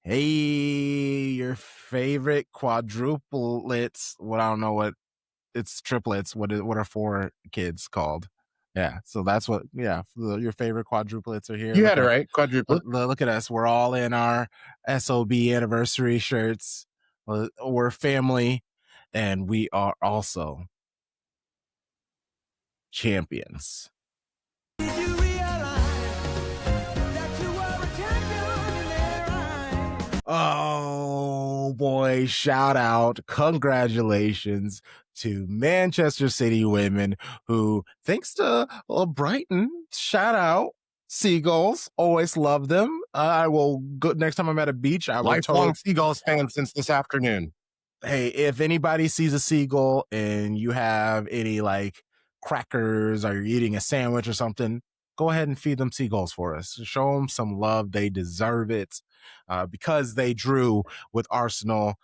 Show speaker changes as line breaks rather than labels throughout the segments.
Hey, your favorite quadruplets. Well, I don't know what it's triplets. What are four kids called? Yeah, so that's what. Yeah, your favorite quadruplets are here.
You had it right, quadruplet.
Look at us. We're all in our SOB anniversary shirts. We're family, and we are also champions. Oh boy, shout out, congratulations to Manchester City women who, thanks to Brighton, shout out, Seagulls, always love them. I will go next time I'm at a beach. I will
Lifelong Seagulls fan since this afternoon.
Hey, if anybody sees a seagull and you have any like crackers or you're eating a sandwich or something, go ahead and feed them seagulls for us. Show them some love. They deserve it because they drew with Arsenal.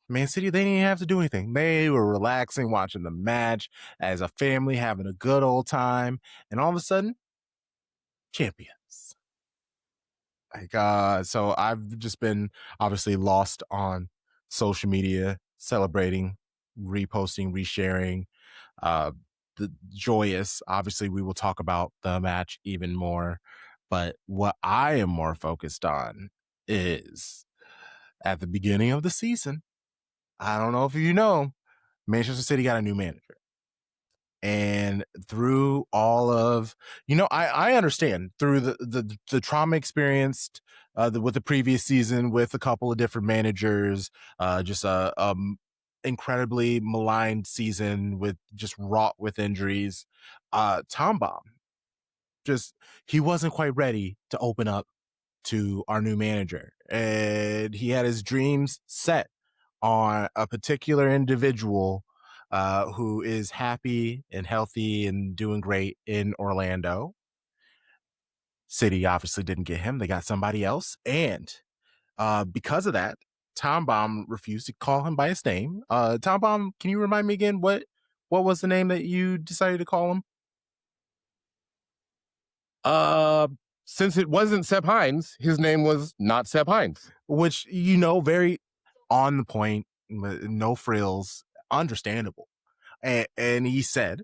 Man City, they didn't have to do anything. They were relaxing, watching the match as a family, having a good old time. And all of a sudden, champions. So I've just been obviously lost on social media, celebrating, reposting, resharing, the joyous. Obviously, we will talk about the match even more. But what I am more focused on is at the beginning of the season. I don't know if you know, Manchester City got a new manager. And through all of, I understand through the trauma experienced with the previous season with a couple of different managers, just a incredibly maligned season with just wrought with injuries. Tom Baum, he wasn't quite ready to open up to our new manager, and he had his dreams set on a particular individual who is happy and healthy and doing great in Orlando. City obviously didn't get him. They got somebody else. And because of that, Tom Baum refused to call him by his name. Tom Baum, can you remind me again what was the name that you decided to call him?
Since it wasn't Sepp Hines, his name was not Sepp Hines.
Which, very on the point, no frills, understandable. And he said,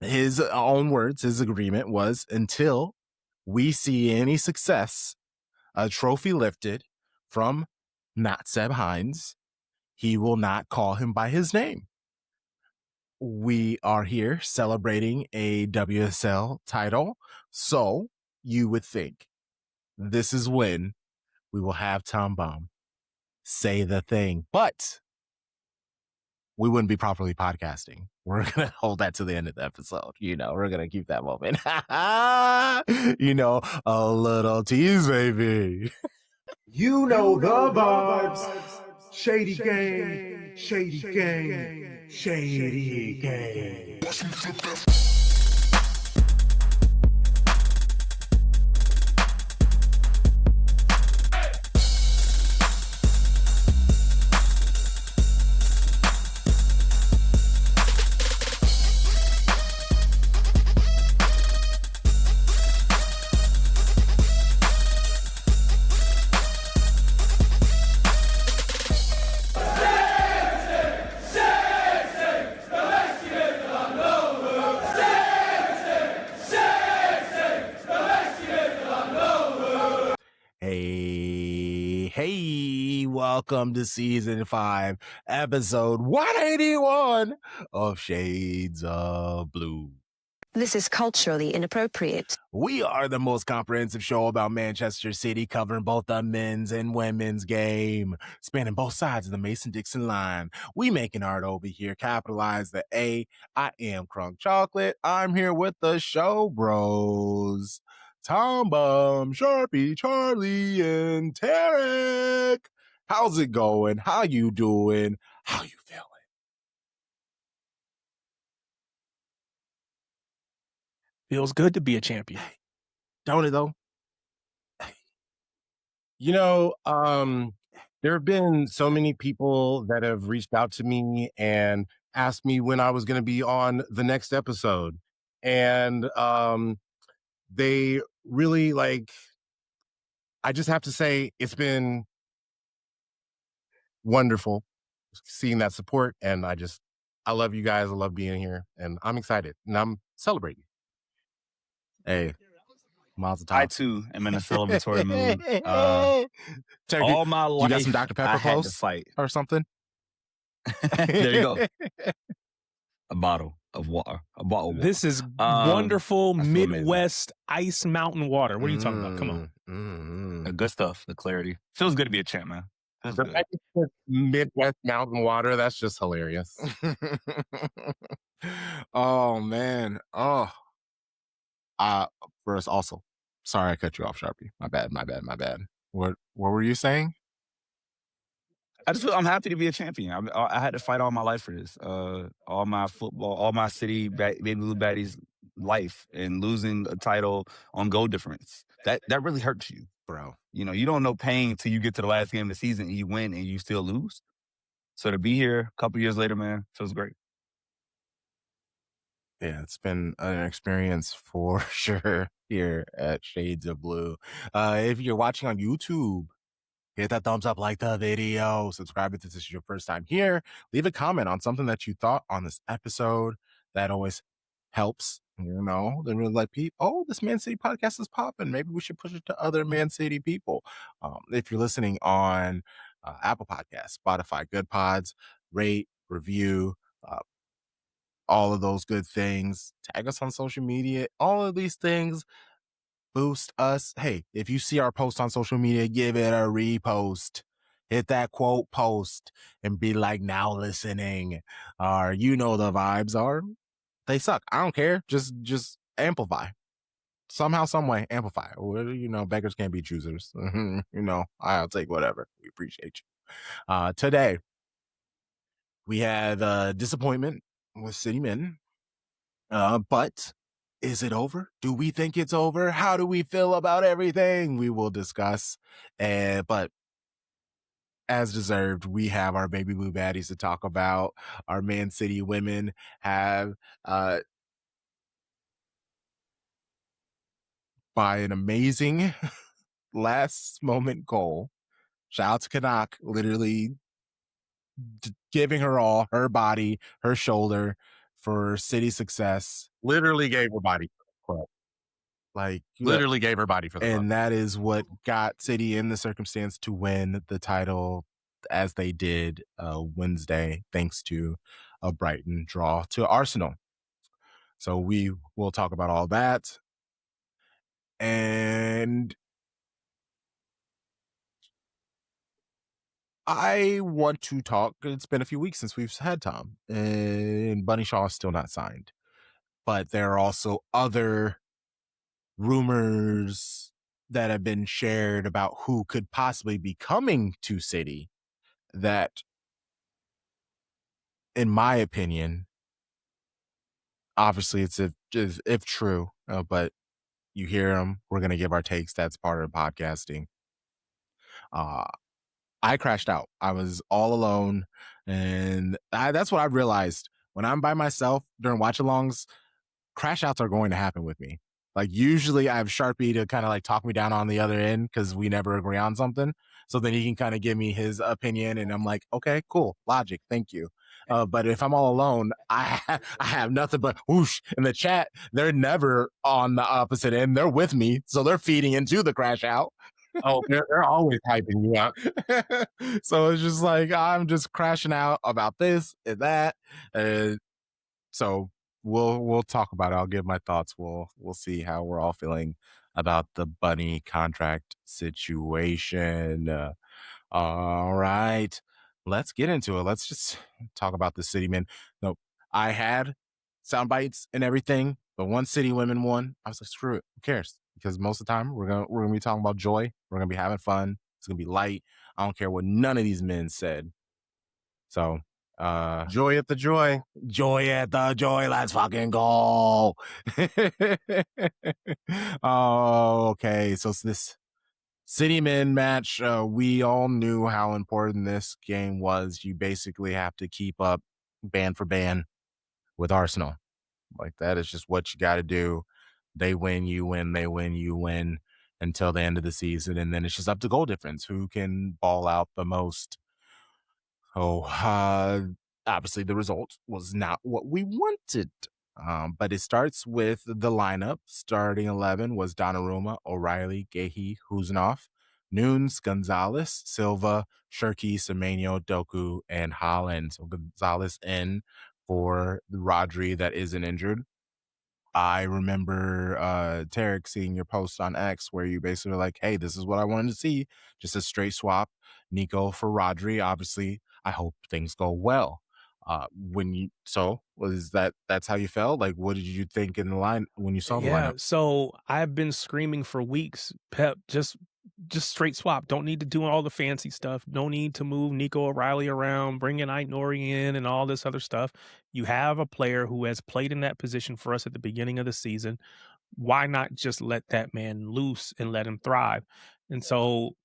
his own words, his agreement was, until we see any success, a trophy lifted from not Seb Hines, he will not call him by his name. We are here celebrating a WSL title, so you would think this is when we will have Tom Baum say the thing. But we wouldn't be properly podcasting. We're going to hold that to the end of the episode. We're going to keep that moment. A little tease, baby.
You know the vibes. Shady gang, shady gang, shady gang.
Welcome to season 5, episode 181 of Shades of Blue.
This is culturally inappropriate.
We are the most comprehensive show about Manchester City, covering both the men's and women's game, spanning both sides of the Mason-Dixon line. We making art over here, capitalize the A. I am Crunk Chocolate. I'm here with the show bros, Tom Bum, Sharpie, Charlie, and Tarek. How's it going? How you doing? How you feeling?
Feels good to be a champion.
Don't it though?
There have been so many people that have reached out to me and asked me when I was going to be on the next episode. And they really I just have to say it's been wonderful seeing that support, and I love you guys. I love being here, and I'm excited, and I'm celebrating.
Hey, Mazel
I
tov.
too am in a celebratory mood.
Turkey,
All my
you got some
life,
Dr.
I
Pepper
had to
close
fight.
or something?
There you go. A bottle of water. A bottle of water.
This is wonderful
I feel amazing.
Midwest ice mountain water. What are you talking about? Come on.
The good stuff, the clarity. Feels good to be a champ, man. Feels
The
good.
fact that it's Midwest mountain water, that's just hilarious.
Oh man. Oh. First also, sorry I cut you off, Sharpie. My bad. What were you saying?
I just feel I'm happy to be a champion. I had to fight all my life for this. All my football, all my city, baby blue baddies life, and losing a title on goal difference. That really hurts you,
Bro.
You know, you don't know pain till you get to the last game of the season and you win and you still lose. So to be here a couple years later, man, feels great.
Yeah, it's been an experience for sure here at Shades of Blue. If you're watching on YouTube, hit that thumbs up, like the video, subscribe if this is your first time here. Leave a comment on something that you thought on this episode. That always helps. You know, then we're like, oh, this Man City podcast is popping. Maybe we should push it to other Man City people. If you're listening on Apple Podcasts, Spotify, Good Pods, rate, review, all of those good things. Tag us on social media. All of these things boost us. Hey, if you see our post on social media, give it a repost. Hit that quote post and be like, now listening. Or you know the vibes are. They suck. I don't care. Just amplify. Somehow, some way, amplify. You know, beggars can't be choosers. You know, I'll take whatever. We appreciate you. Today, we had disappointment with City Men. But is it over? Do we think it's over? How do we feel about everything? We will discuss. But as deserved, we have our baby blue baddies to talk about. Our Man City women have by an amazing last moment goal. Shout out to Kanak, literally giving her all, her body, her shoulder for City success.
Literally gave her body for the club.
Like
Literally gave her body for the club.
And that is what got City in the circumstance to win the title as they did Wednesday, thanks to a Brighton draw to Arsenal. So we will talk about all that. And I want to talk. It's been a few weeks since we've had Tom, and Bunny Shaw is still not signed. But there are also other rumors that have been shared about who could possibly be coming to City that, in my opinion, obviously it's if true, but you hear them, we're going to give our takes. That's part of podcasting. I crashed out. I was all alone. And that's what I realized. When I'm by myself during watch-alongs, crash outs are going to happen with me. Like usually I have Sharpie to kind of like talk me down on the other end because we never agree on something. So then he can kind of give me his opinion and I'm like, okay, cool. Logic. Thank you. But if I'm all alone, I have nothing but whoosh in the chat. They're never on the opposite end. They're with me. So they're feeding into the crash out.
Oh, they're always hyping you up.
So it's just like, I'm just crashing out about this and that. So we'll talk about it. I'll give my thoughts. We'll see how we're all feeling about the Bunny contract situation. All right, let's get into it. Let's just talk about the City men. No, I had sound bites and everything, but one City women won. I was like, screw it. Who cares? Because most of the time we're gonna be talking about joy. We're gonna be having fun. It's gonna be light. I don't care what none of these men said. So
joy at the joy.
Joy at the joy. Let's fucking go. Oh, okay. So it's this City men match. We all knew how important this game was. You basically have to keep up band for band with Arsenal. Like that is just what you got to do. They win, you win. They win, you win. until the end of the season. And then it's just up to goal difference, who can ball out the most. Oh, obviously the result was not what we wanted. But it starts with the lineup. Starting 11 was Donnarumma, O'Reilly, Guehi, Huznov, Nunes, Gonzalez, Silva, Shirky, Semenyo, Doku, and Holland. So Gonzalez in for Rodri that isn't injured. I remember, Tarek, seeing your post on X where you basically were like, hey, this is what I wanted to see. Just a straight swap. Nico for Rodri. Obviously, I hope things go well. That's how you felt? Like, what did you think in the line when you saw the
Yeah,
lineup?
so I've been screaming for weeks, Pep, just straight swap. Don't need to do all the fancy stuff. No need to move Nico O'Reilly around, bring in Nori in and all this other stuff. You have a player who has played in that position for us at the beginning of the season. Why not just let that man loose and let him thrive? And so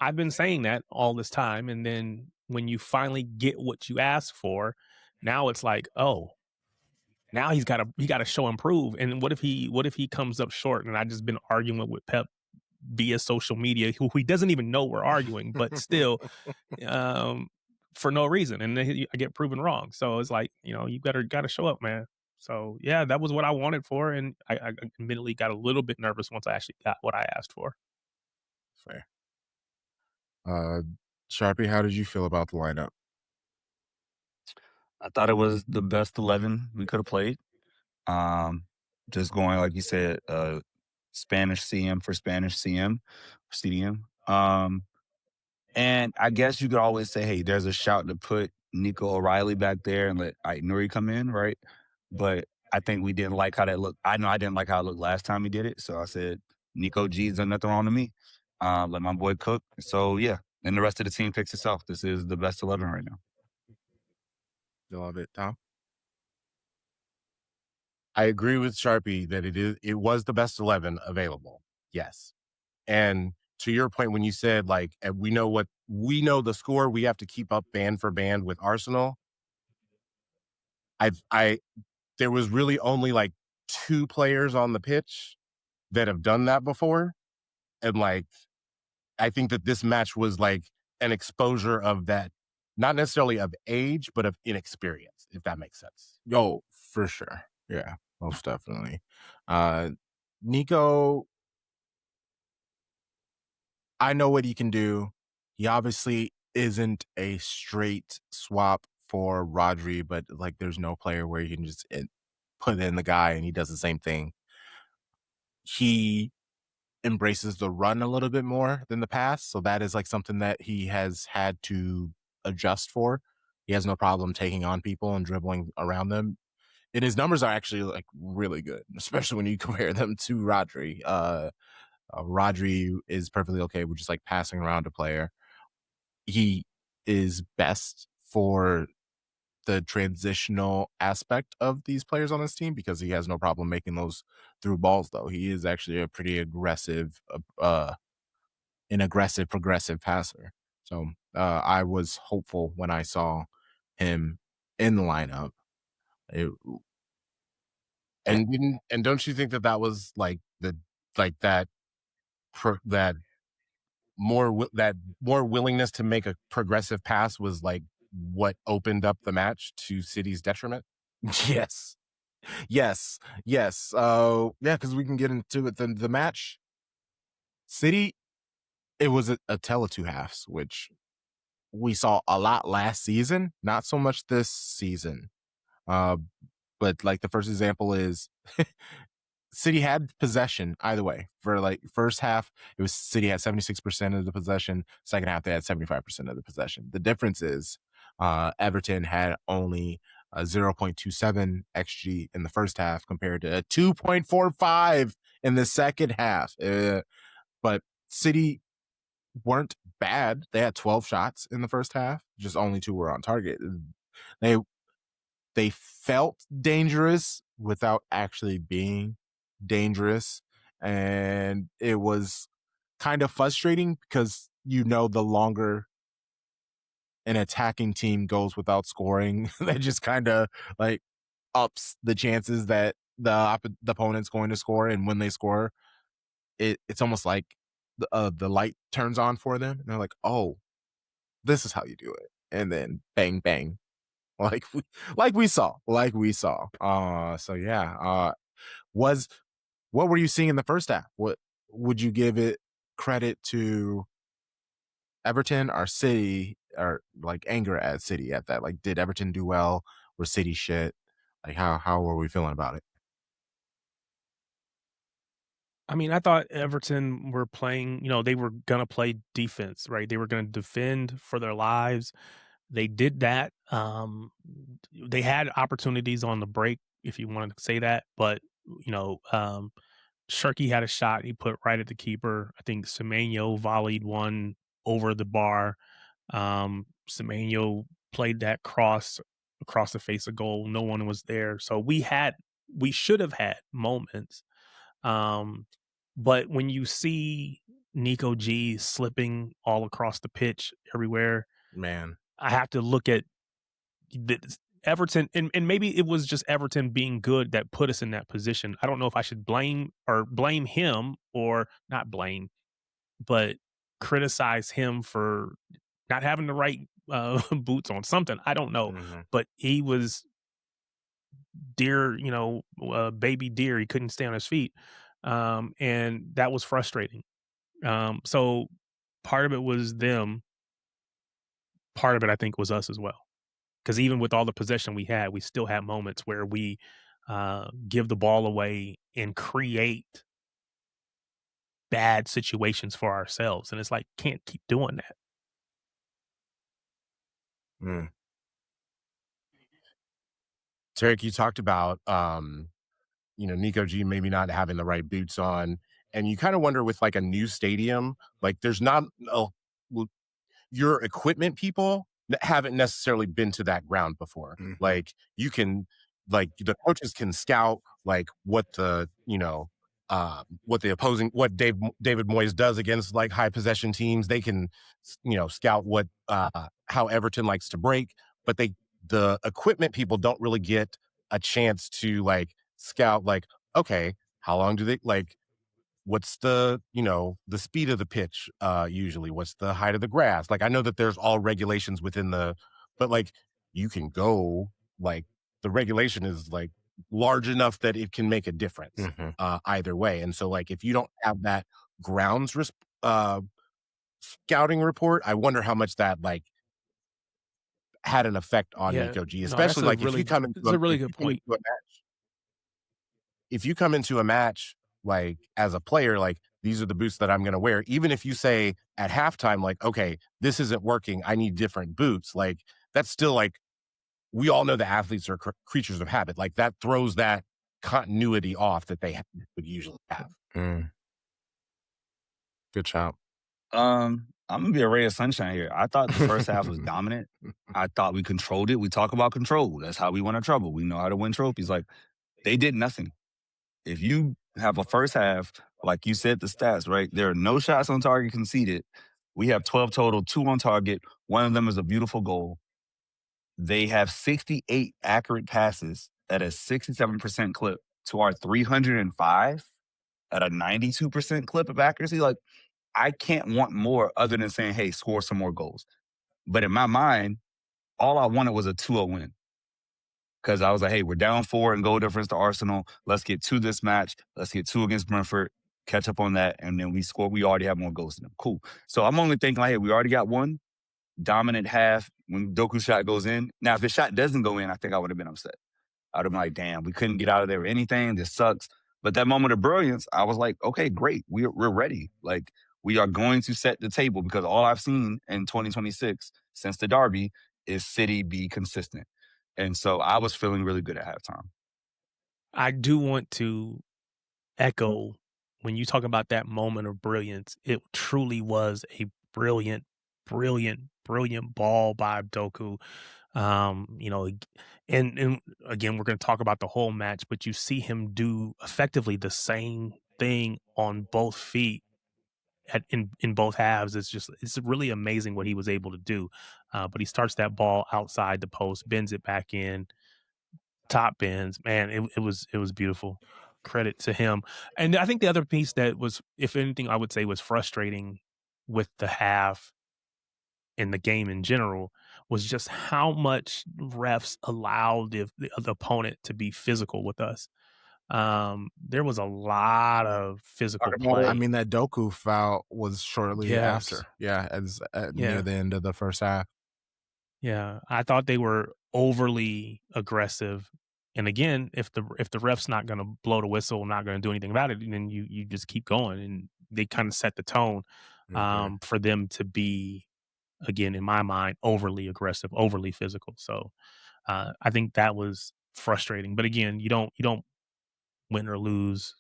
I've been saying that all this time. And then when you finally get what you ask for, now it's like, oh, now he got to show improve. And what if he comes up short? And I just been arguing with Pep via social media, who he doesn't even know we're arguing, but still, for no reason, and then I get proven wrong. So it's like, you got to show up, man. So yeah, that was what I wanted for, and I admittedly got a little bit nervous once I actually got what I asked for.
Fair. Sharpie, how did you feel about the lineup?
I thought it was the best 11 we could have played. Just going, like you said, Spanish CM for Spanish CDM. And I guess you could always say, hey, there's a shout to put Nico O'Reilly back there and let Nuri come in, right? But I think we didn't like how that looked. I know I didn't like how it looked last time he did it. So I said, Nico G's done nothing wrong to me. Let my boy cook. So yeah, and the rest of the team picks itself. This is the best 11 right now.
You love it, Tom?
I agree with Sharpie that it was the best 11 available. Yes. And to your point, when you said, like, we know the score, we have to keep up band for band with Arsenal. There was really only like 2 players on the pitch that have done that before. And like, I think that this match was like an exposure of that, not necessarily of age, but of inexperience, if that makes sense.
Oh, for sure. Yeah, most definitely. Nico, I know what he can do. He obviously isn't a straight swap for Rodri, but like there's no player where you can just put in the guy and he does the same thing. He embraces the run a little bit more than the pass, so that is like something that he has had to adjust for. He has no problem taking on people and dribbling around them. And his numbers are actually like really good, especially when you compare them to Rodri. Rodri is perfectly okay with just like passing around a player. He is best for the transitional aspect of these players on this team because he has no problem making those through balls, though. He is actually a pretty aggressive, progressive passer. So I was hopeful when I saw him in the lineup.
And don't you think that was like that more willingness to make a progressive pass was like what opened up the match to City's detriment?
Yes. Yeah, because we can get into it. The match, City, it was a tale of two halves, which we saw a lot last season, not so much this season. But like the first example is City had possession either way. For like first half, it was City had 76% of the possession. Second half, they had 75% of the possession. The difference is Everton had only a 0.27 XG in the first half compared to a 2.45 in the second half. But City weren't bad. They had 12 shots in the first half. Just only 2 were on target. They felt dangerous without actually being dangerous. And it was kind of frustrating because, the longer an attacking team goes without scoring, that just kind of like ups the chances that the opponent's going to score. And when they score, it's almost like the light turns on for them, and they're like, "Oh, this is how you do it," and then bang bang, like we saw. So yeah. Was What were you seeing in the first half? What would you give it credit to Everton or City, or like anger at City at that? Like, did Everton do well? Were City shit? Like, how were we feeling about it?
I mean, I thought Everton were playing, they were gonna play defense, right? They were gonna defend for their lives. They did that. They had opportunities on the break, if you wanted to say that, but Sharky had a shot he put right at the keeper. I think Semenyo volleyed one over the bar. Semenyo played that cross across the face of goal. No one was there. So we should have had moments. Um, but when you see Nico G slipping all across the pitch everywhere,
Man.
I have to look at Everton, and maybe it was just Everton being good that put us in that position. I don't know if I should blame him, or not blame, but criticize him for not having the right boots on, something. I don't know,
Mhm.
but he was deer, baby deer. He couldn't stay on his feet, and that was frustrating. So part of it was them. Part of it, I think, was us as well. Because even with all the possession we had, we still had moments where we give the ball away and create bad situations for ourselves. And it's like, can't keep doing that.
Mm.
Tarek, you talked about Nico G maybe not having the right boots on. And you kind of wonder with like a new stadium, like there's not your equipment people haven't necessarily been to that ground before.
Mhm.
Like you can, like the coaches can scout like what the David Moyes does against like high possession teams. They can scout what how Everton likes to break, but the equipment people don't really get a chance to like scout like, okay, how long do they like, what's the speed of the pitch, usually? What's the height of the grass? Like, I know that there's all regulations within but like you can go, like the regulation is like large enough that it can make a difference,
Mhm.
either way. And so like if you don't have that grounds scouting report, I wonder how much that like had an effect on
Yeah,
Nico G,
no,
especially like
it's a really good point.
If you come into a match, like, as a player, like, these are the boots that I'm gonna wear, even if you say at halftime, like, "Okay, this isn't working, I need different boots," like, that's still, like we all know that athletes are creatures of habit, like, that throws that continuity off that they would usually have.
Mm. Good job.
I'm gonna be a ray of sunshine here. I thought the first half was dominant. I thought we controlled it. We talk about control. That's how we win our trouble. We know how to win trophies. Like they did nothing. If you have a first half, like you said, the stats, right? There are no shots on target conceded. We have 12 total, 2 on target. One of them is a beautiful goal. They have 68 accurate passes at a 67% clip to our 305 at a 92% clip of accuracy. Like, I can't want more other than saying, hey, score some more goals. But in my mind, all I wanted was a 2-0 win. Because I was like, hey, we're down 4 in goal difference to Arsenal. Let's get 2 this match. Let's get 2 against Brentford, catch up on that, and then we score. We already have more goals than them. Cool. So I'm only thinking, like, hey, we already got 1 dominant half when Doku shot goes in. Now, if his shot doesn't go in, I think I would have been upset. I'd have been like, damn, we couldn't get out of there or anything. This sucks. But that moment of brilliance, I was like, okay, great. We're ready. Like, we are going to set the table because all I've seen in 2026 since the derby is City be consistent. And so I was feeling really good at halftime.
I do want to echo when you talk about that moment of brilliance. It truly was a brilliant, brilliant, brilliant ball by Doku. And again, we're going to talk about the whole match, but you see him do effectively the same thing on both feet in both halves. It's really amazing what he was able to do. But he starts that ball outside the post, bends it back in, top bends. Man, it was beautiful. credit to him. And I think the other piece that was, if anything, I would say was frustrating with the half in the game in general was just how much refs allowed the opponent to be physical with us. There was a lot of physical play.
I mean, that Doku foul was shortly
Yes.
after. Yeah, as
Yeah.
near the end of the first half.
Yeah, I thought they were overly aggressive. And again, if the ref's not going to blow the whistle, not going to do anything about it, then you just keep going, and they kind of set the tone for them to be, again, in my mind, overly aggressive, overly physical. So I think that was frustrating. But again, you don't win or lose.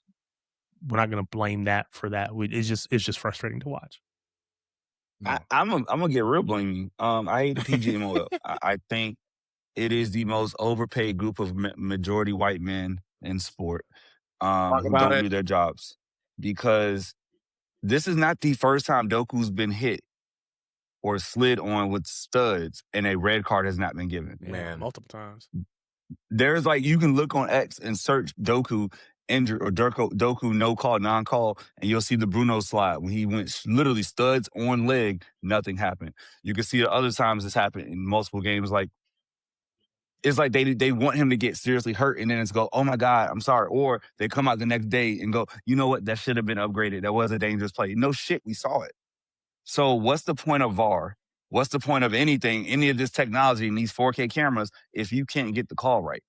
We're not going to blame that for that. It's just frustrating to watch.
No.
I'm gonna get real blaming. I hate the PGMOL. I think it is the most overpaid group of majority white men in sport who don't do their jobs, because this is not the first time Doku's been hit or slid on with studs and a red card has not been given.
Yeah,
Man.
multiple times.
There's like, you can look on X and search Doku injured or Doku no call, non-call, and you'll see the Bruno slide when he went literally studs on leg, nothing happened. You can see the other times this happened in multiple games. Like, it's like they want him to get seriously hurt, and then it's go, oh my God, I'm sorry. Or they come out the next day and go, you know what, that should have been upgraded. That was a dangerous play. No shit, we saw it. So what's the point of VAR? What's the point of anything, any of this technology and these 4K cameras if you can't get the call right?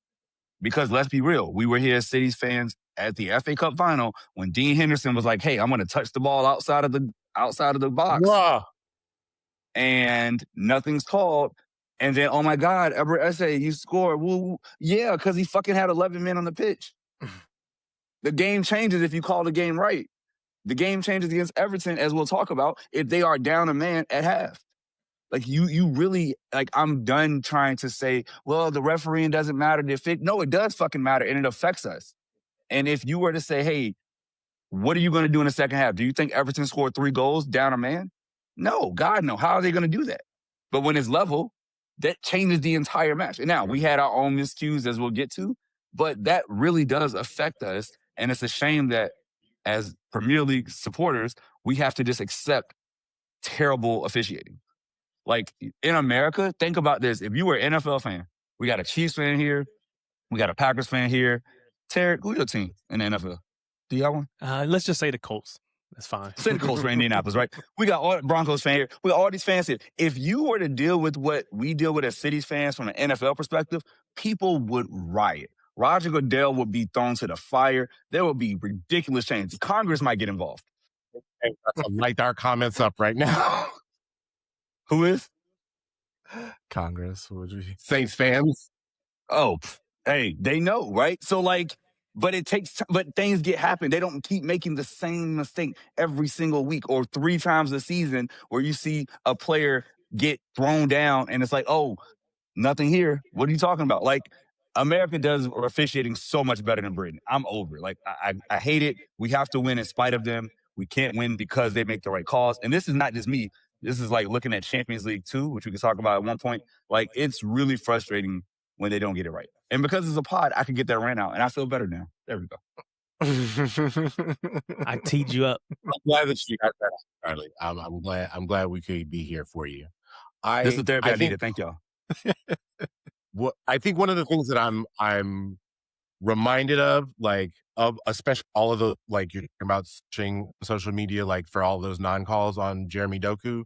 Because let's be real, we were here as City's fans at the FA Cup final when Dean Henderson was like, hey, I'm going to touch the ball outside of the box.
Bruh.
And nothing's called. And then, oh my God, Everett Essay, you scored. Woo. Yeah, because he fucking had 11 men on the pitch. The game changes if you call the game right. The game changes against Everton, as we'll talk about, if they are down a man at half. Like, you really, like, I'm done trying to say, well, the refereeing doesn't matter. No, it does fucking matter, and it affects us. And if you were to say, hey, what are you going to do in the second half? Do you think Everton scored 3 goals down a man? No, God, no. How are they going to do that? But when it's level, that changes the entire match. And now, we had our own miscues, as we'll get to, but that really does affect us. And it's a shame that as Premier League supporters, we have to just accept terrible officiating. Like, in America, think about this. If you were an NFL fan, we got a Chiefs fan here, we got a Packers fan here. Tarek, who's your team in the NFL? Do you have one?
Let's just say the Colts. That's fine.
Say the Colts for Indianapolis, right? We got all Broncos fan here. We got all these fans here. If you were to deal with what we deal with as Cities fans from an NFL perspective, people would riot. Roger Goodell would be thrown to the fire. There would be ridiculous changes. Congress might get involved.
Hey, light our comments up right now.
Who is?
Congress would be
Saints fans.
Oh, hey, they know, right? So, like, but it takes, but things happen. They don't keep making the same mistake every single week or 3 times a season where you see a player get thrown down and it's like, oh, nothing here. What are you talking about? Like, America does officiating so much better than Britain. I'm over it. Like, I hate it. We have to win in spite of them. We can't win because they make the right calls. And this is not just me. This is like looking at Champions League 2, which we can talk about at one point. Like, it's really frustrating when they don't get it right. And because it's a pod, I can get that rant out, and I feel better now. There we go.
I teed you up.
I'm glad that you got that, Charlie. I'm glad we could be here for you.
This is the therapy I needed. Thank y'all.
I think one of the things that I'm reminded of, like, of especially all of the, like, you're talking about searching social media, like, for all those non-calls on Jeremy Doku.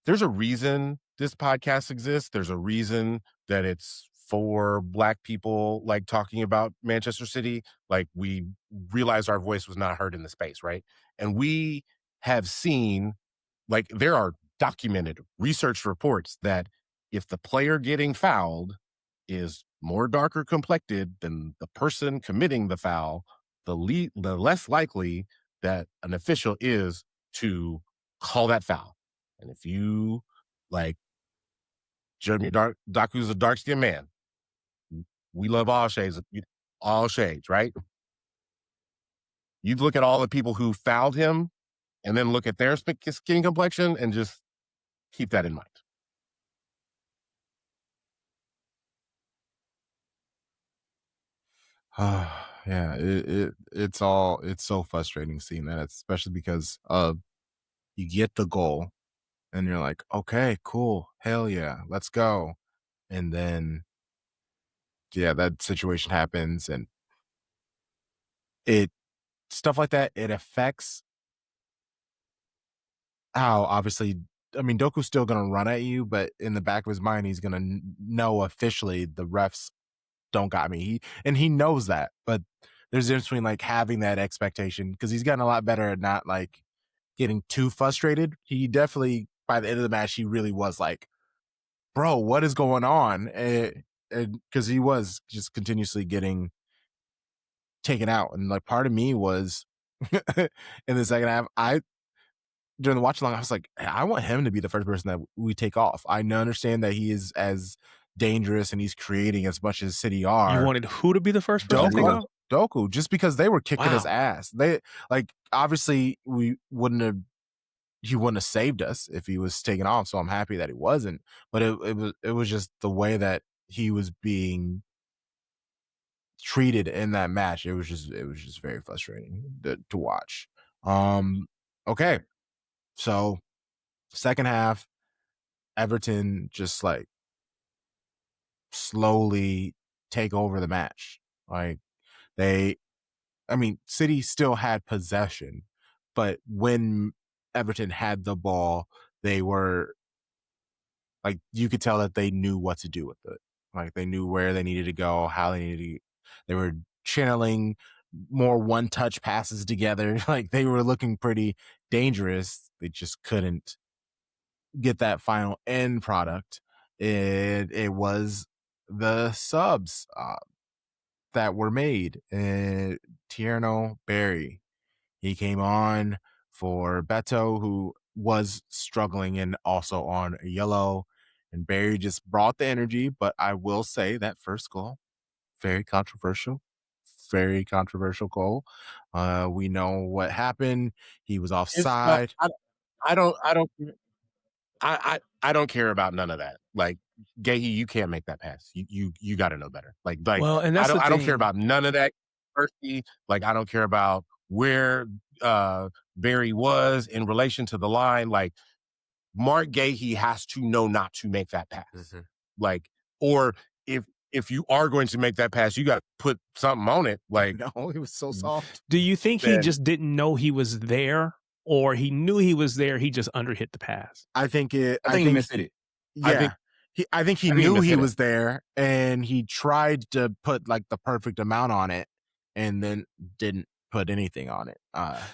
There's a reason this podcast exists. There's a reason that it's for Black people, like, talking about Manchester City. Like, we realized our voice was not heard in the space, right? And we have seen, like, there are documented research reports that if the player getting fouled is more darker complected than the person committing the foul, the less likely that an official is to call that foul. And if you, like, Jeremy Doku's a dark-skinned man. We love all shades, right? You look at all the people who fouled him and then look at their skin complexion and just keep that in mind.
Yeah, it's so frustrating seeing that, especially because you get the goal and you're like, okay, cool, hell yeah, let's go. And then yeah, that situation happens and it stuff like that, it affects how obviously I mean Doku's still gonna run at you, but in the back of his mind he's gonna know officially the refs don't got me. He knows that, but there's a difference between like having that expectation because he's gotten a lot better at not like getting too frustrated. He definitely by the end of the match he really was like, bro, what is going on? And because he was just continuously getting taken out, and like part of me was in the second half, I during the watch along, I was like, I want him to be the first person that we take off. I understand that he is as dangerous and he's creating as much as City
You
are.
wanted who to be the first person to take off?
Doku, just because they were kicking his
Wow.
ass. They like obviously he wouldn't have saved us if he was taken off. So I'm happy that he wasn't. But it was just the way that he was being treated in that match. It was just very frustrating to watch. Okay. So second half, Everton just like slowly take over the match. Like City still had possession, but when Everton had the ball, they were like, you could tell that they knew what to do with it. Like they knew where they needed to go, how they needed to, they were channeling more one touch passes together. Like they were looking pretty dangerous. They just couldn't get that final end product. It was the subs that were made. Tierno Barry, he came on for Beto, who was struggling and also on a yellow. And Barry just brought the energy. But I will say that first goal, very controversial goal. We know what happened. He was offside.
I don't I don't care about none of that. Like Guehi, you can't make that pass. You got to know better. Like
Well, and that's the
I don't care
thing.
about none of that. Firstly, like I don't care about where Barry was in relation to the line. Like Mark Guehi has to know not to make that pass.
Mm-hmm.
Like or if you are going to make that pass, you got to put something on it. Like
No, it was so soft.
Do you think he just didn't know he was there, or he knew he was there, he just underhit the pass?
I think
I think he missed it.
Yeah. I think he knew he was there and he tried to put like the perfect amount on it and then didn't put anything on it.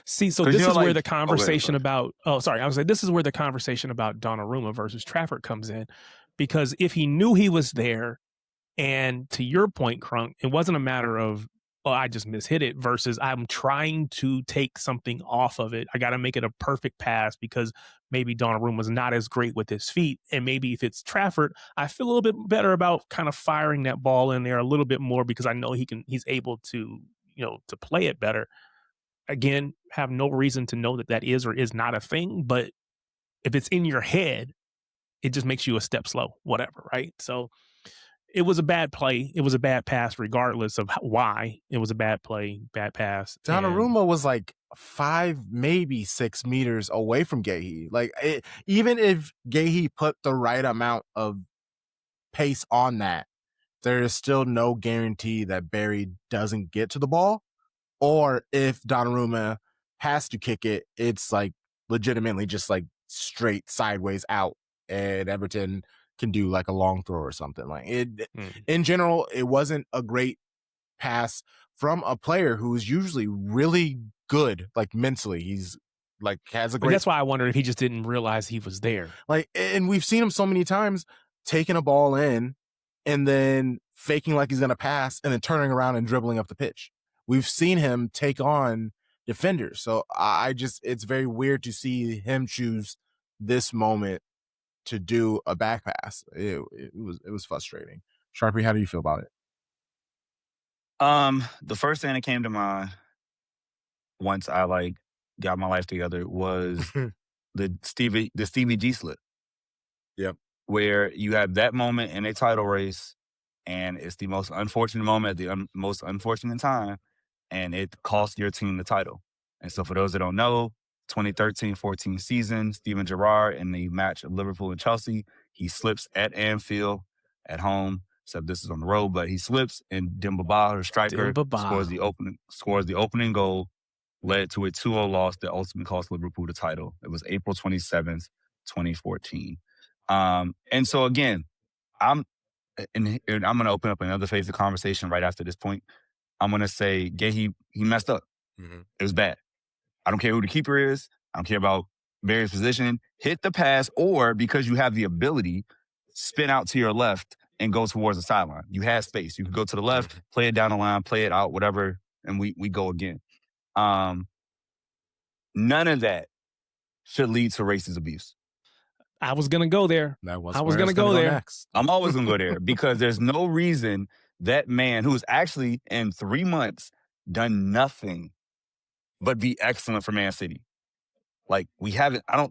See, so
'Cause
this
you know,
is where
like-
the
oh, go ahead,
conversation
go ahead.
about I was like, this is where the conversation about Donnarumma versus Trafford comes in. Because if he knew he was there, and to your point, Crunk, it wasn't a matter of, oh, I just mishit it versus I'm trying to take something off of it. I got to make it a perfect pass because maybe Donnarumma's not as great with his feet. And maybe if it's Trafford, I feel a little bit better about kind of firing that ball in there a little bit more because I know he's able to, to play it better. Again, have no reason to know that is or is not a thing. But if it's in your head, it just makes you a step slow, whatever, right? So it was a bad play. It was a bad pass, regardless of why. It was a bad play, bad pass.
Donnarumma was like 5, maybe 6 meters away from Guehi. Like even if Guehi put the right amount of pace on that, there is still no guarantee that Barry doesn't get to the ball. Or if Donnarumma has to kick it, it's like legitimately just like straight sideways out, and Everton can do like a long throw or something. Like it. In general, it wasn't a great pass from a player who is usually really good, like mentally. He's like has a great.
But that's why I wondered if he just didn't realize he was there.
Like, and we've seen him so many times taking a ball in and then faking like he's gonna pass and then turning around and dribbling up the pitch. We've seen him take on defenders. So it's very weird to see him choose this moment to do a back pass. It was frustrating. Sharpie, how do you feel about it?
The first thing that came to mind once I like got my life together was the Stevie G slip.
Yep.
Where you have that moment in a title race and it's the most unfortunate moment at the most unfortunate time, and it cost your team the title. And so for those that don't know, 2013-14 season, Steven Gerrard in the match of Liverpool and Chelsea, he slips at Anfield at home, except this is on the road, but he slips, and Demba Ba, the striker, scores the opening goal, led to a 2-0 loss that ultimately cost Liverpool the title. It was April 27th, 2014. And so again, I'm going to open up another phase of conversation right after this point. I'm going to say Guehi, he messed up.
Mhm.
It was bad. I don't care who the keeper is. I don't care about various position. Hit the pass, or because you have the ability, spin out to your left and go towards the sideline. You have space. You can go to the left, play it down the line, play it out, whatever, and we go again. None of that should lead to racist abuse.
I was going to go there.
I was
going to go there.
next.
I'm always going to go there because there's no reason that man, who's actually in 3 months done nothing but be excellent for Man City. Like, we haven't, I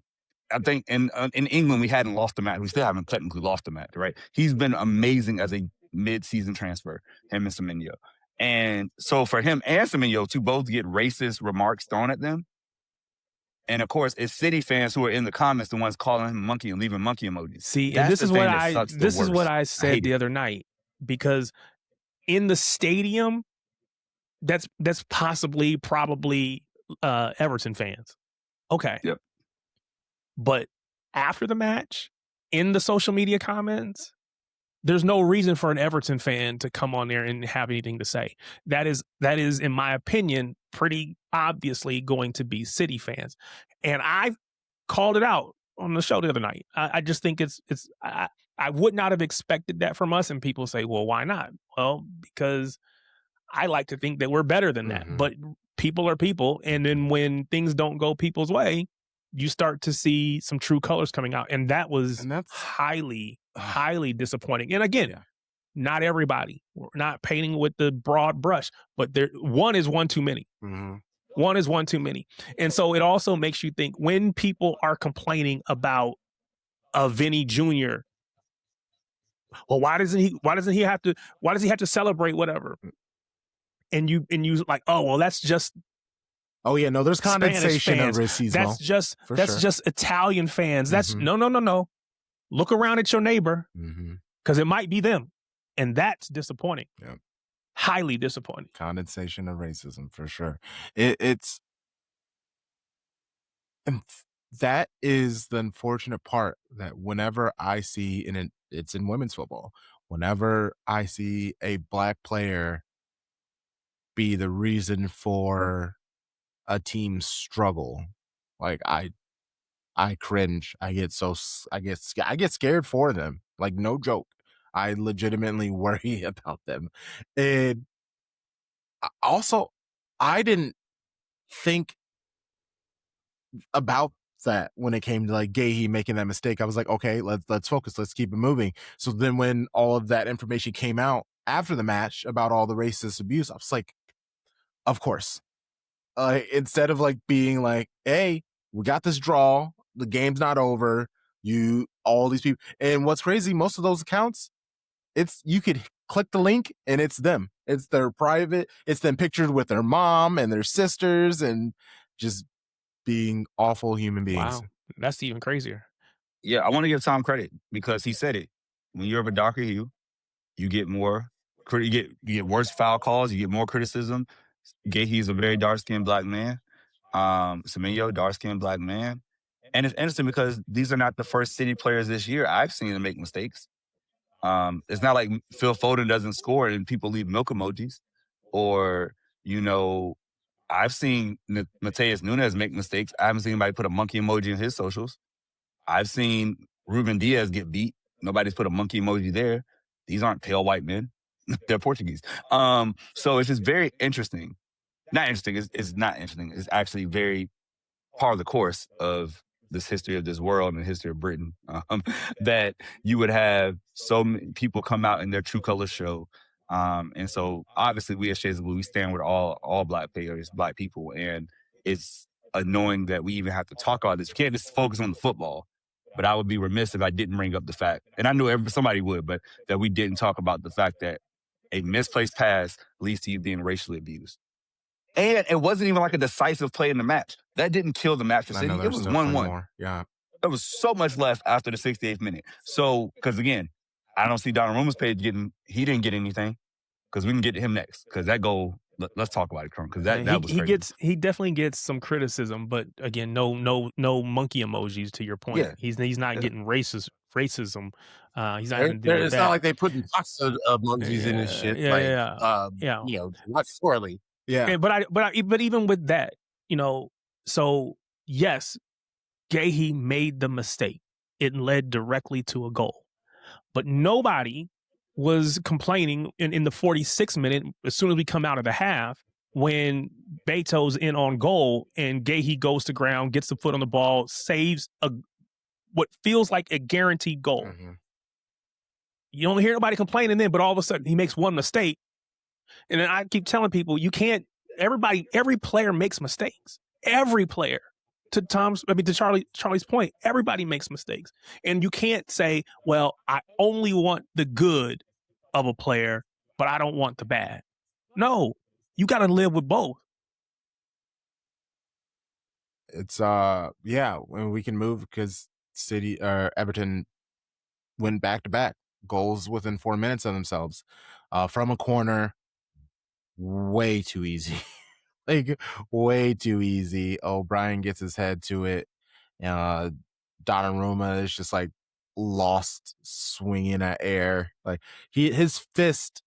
think in England we hadn't lost a match. We still haven't technically lost a match, right? He's been amazing as a mid-season transfer, him and Semenyo. And so for him and Semenyo to both get racist remarks thrown at them, and of course, it's City fans who are in the comments, the ones calling him monkey and leaving monkey emojis.
See,
that's
and this is what I
I
said
hate
the
it.
other night, because in the stadium, that's probably Everton fans. Okay.
Yep.
But after the match, in the social media comments, there's no reason for an Everton fan to come on there and have anything to say. That is, in my opinion, pretty obviously going to be City fans. And I called it out on the show the other night. I just think I would not have expected that from us. And people say, well, why not? Well, because I like to think that we're better than that. But people are people. And then when things don't go people's way, you start to see some true colors coming out. And that's highly, highly disappointing. And again, not everybody. We're not painting with the broad brush, but one is one too many. One is one too many. And so it also makes you think, when people are complaining about a Vinny Jr., well, why does he have to celebrate whatever? And you like, oh, well, that's just,
oh yeah, no, there's condensation of racism.
That's just Italian fans. That's no. Look around at your neighbor, because it might be them, and that's disappointing.
Yeah.
Highly disappointing.
Condensation of racism, for sure. It's and that is the unfortunate part, that whenever I see, and it's in women's football, whenever I see a black player be the reason for a team's struggle, like I cringe. I get scared for them. Like, no joke. I legitimately worry about them. And also, I didn't think about that when it came to like Guehi making that mistake. I was like, okay, let's focus. Let's keep it moving. So then when all of that information came out after the match about all the racist abuse, I was like, of course. Instead of like being like, hey, we got this draw, the game's not over, all these people. And what's crazy, most of those accounts, you could click the link and it's them. It's their private, it's them pictured with their mom and their sisters and just being awful human beings.
Wow, that's even crazier.
Yeah, I want to give Tom credit because he said it. When you're of a darker hue, you get more, you get worse foul calls, you get more criticism. Guehi is a very dark-skinned black man. Semenyo, dark-skinned black man. And it's interesting because these are not the first City players this year I've seen them make mistakes. It's not like Phil Foden doesn't score and people leave milk emojis. Or, I've seen Mateus Nunes make mistakes. I haven't seen anybody put a monkey emoji in his socials. I've seen Ruben Diaz get beat. Nobody's put a monkey emoji there. These aren't pale white men. They're Portuguese. So it's just very interesting. Not interesting. It's not interesting. It's actually very part of the course of this history of this world and the history of Britain, that you would have so many people come out in their true colors show. And so obviously we as Shades of Blue, we stand with all black players, black people. And it's annoying that we even have to talk about this. We can't just focus on the football, But I would be remiss if I didn't bring up the fact, and I knew somebody would, but that we didn't talk about the fact that a misplaced pass leads to you being racially abused. And it wasn't even like a decisive play in the match. That didn't kill the match for
I
City.
know
It
there's
was
still plenty
1-1.
more. Yeah.
There was so much left after the 68th minute. So, because again, I don't see Donnarumma's page he didn't get anything, because we can get to him next. Because that goal, let's talk about it, Crunk, because that was crazy.
He definitely gets some criticism, but again, no monkey emojis to your point.
Yeah.
He's not getting racism. He's not having to deal with
It's
that.
not like they putting pasta emojis in his shit. Not surely.
Yeah.
But even with that, so yes, Guehi made the mistake. It led directly to a goal. But nobody was complaining in the 46th minute, as soon as we come out of the half, when Beto's in on goal and Guehi goes to ground, gets the foot on the ball, saves what feels like a guaranteed goal.
Mm-hmm.
You don't hear nobody complaining then, but all of a sudden he makes one mistake. And then I keep telling people, every player makes mistakes. Every player. To Charlie's point, everybody makes mistakes. And you can't say, well, I only want the good of a player, but I don't want the bad. No, you got to live with both.
It's when we can move because Everton went back to back goals within 4 minutes of themselves from a corner. Way too easy. Like way too easy. O'Brien gets his head to it. Donnarumma is just like lost swinging at air. Like his fist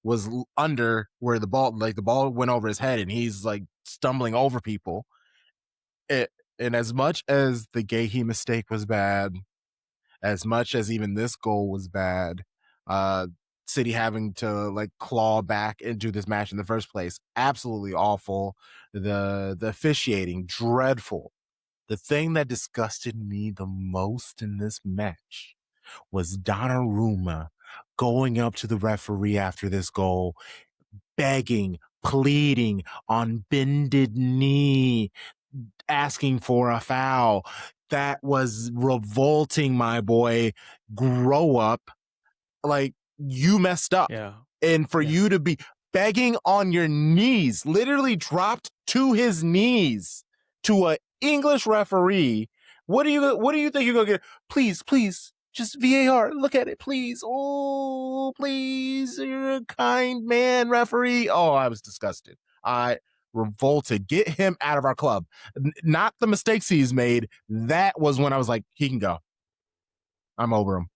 was under where the ball went over his head and he's like stumbling over people. And as much as the Guehi mistake was bad, as much as even this goal was bad, City having to like claw back into this match in the first place, absolutely awful. The officiating, dreadful. The thing that disgusted me the most in this match was Donnarumma going up to the referee after this goal, begging, pleading on bended knee, asking for a foul. That was revolting, my boy. Grow up. Like, you messed up.
Yeah.
And for you to be begging on your knees, literally dropped to his knees to an English referee. What do you think you're gonna get? Please, just VAR. Look at it, please. Oh, please. You're a kind man, referee. Oh, I was disgusted. I revolted. Get him out of our club. Not the mistakes he's made. That was when I was like, he can go. I'm over him.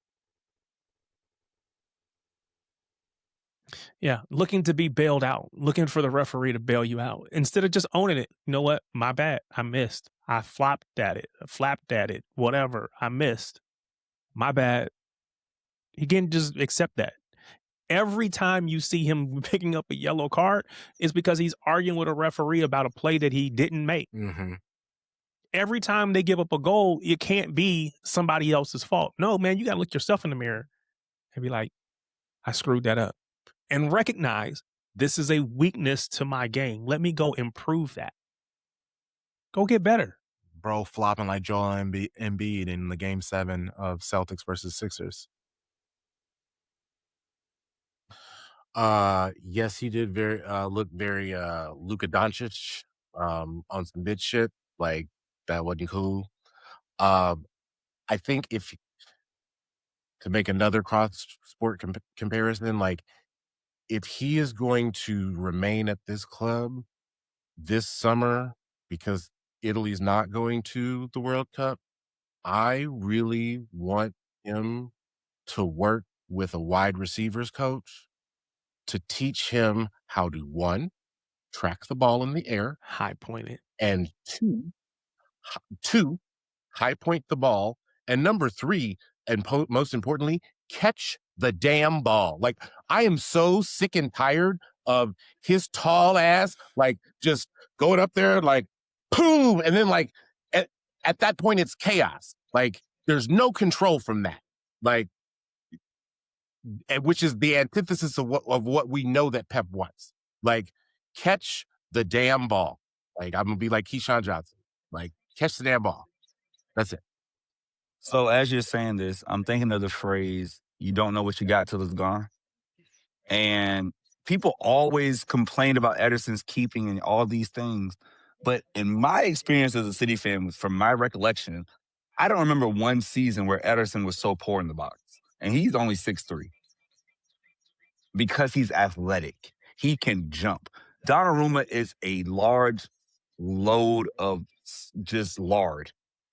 Yeah, looking to be bailed out, looking for the referee to bail you out instead of just owning it. You know what? My bad. I missed. I flapped at it, whatever. I missed. My bad. He can just accept that. Every time you see him picking up a yellow card, it's because he's arguing with a referee about a play that he didn't make.
Mm-hmm.
Every time they give up a goal, it can't be somebody else's fault. No, man, you got to look yourself in the mirror and be like, I screwed that up. And recognize this is a weakness to my game. Let me go improve that. Go get better.
Bro flopping like Joel Embiid in the Game 7 of Celtics versus Sixers.
Yes, he did look very Luka Doncic on some bitch shit. Like, that wasn't cool. I think to make another cross-sport comparison, like, if he is going to remain at this club this summer because Italy's not going to the World Cup, I really want him to work with a wide receivers coach to teach him how to, one, track the ball in the air,
high point it,
and two, high point the ball, and number three, and most importantly, catch the damn ball. Like, I am so sick and tired of his tall ass, like, just going up there, like, boom, and then, like, at that point, it's chaos. Like, there's no control from that. Like, which is the antithesis of what we know that Pep wants. Like, catch the damn ball. Like, I'm gonna be like Keyshawn Johnson. Like, catch the damn ball. That's it.
So as you're saying this, I'm thinking of the phrase, you don't know what you got till it's gone. And people always complain about Ederson's keeping and all these things. But in my experience as a City fan, from my recollection, I don't remember one season where Ederson was so poor in the box. And he's only 6'3", because he's athletic. He can jump. Donnarumma is a large load of just lard.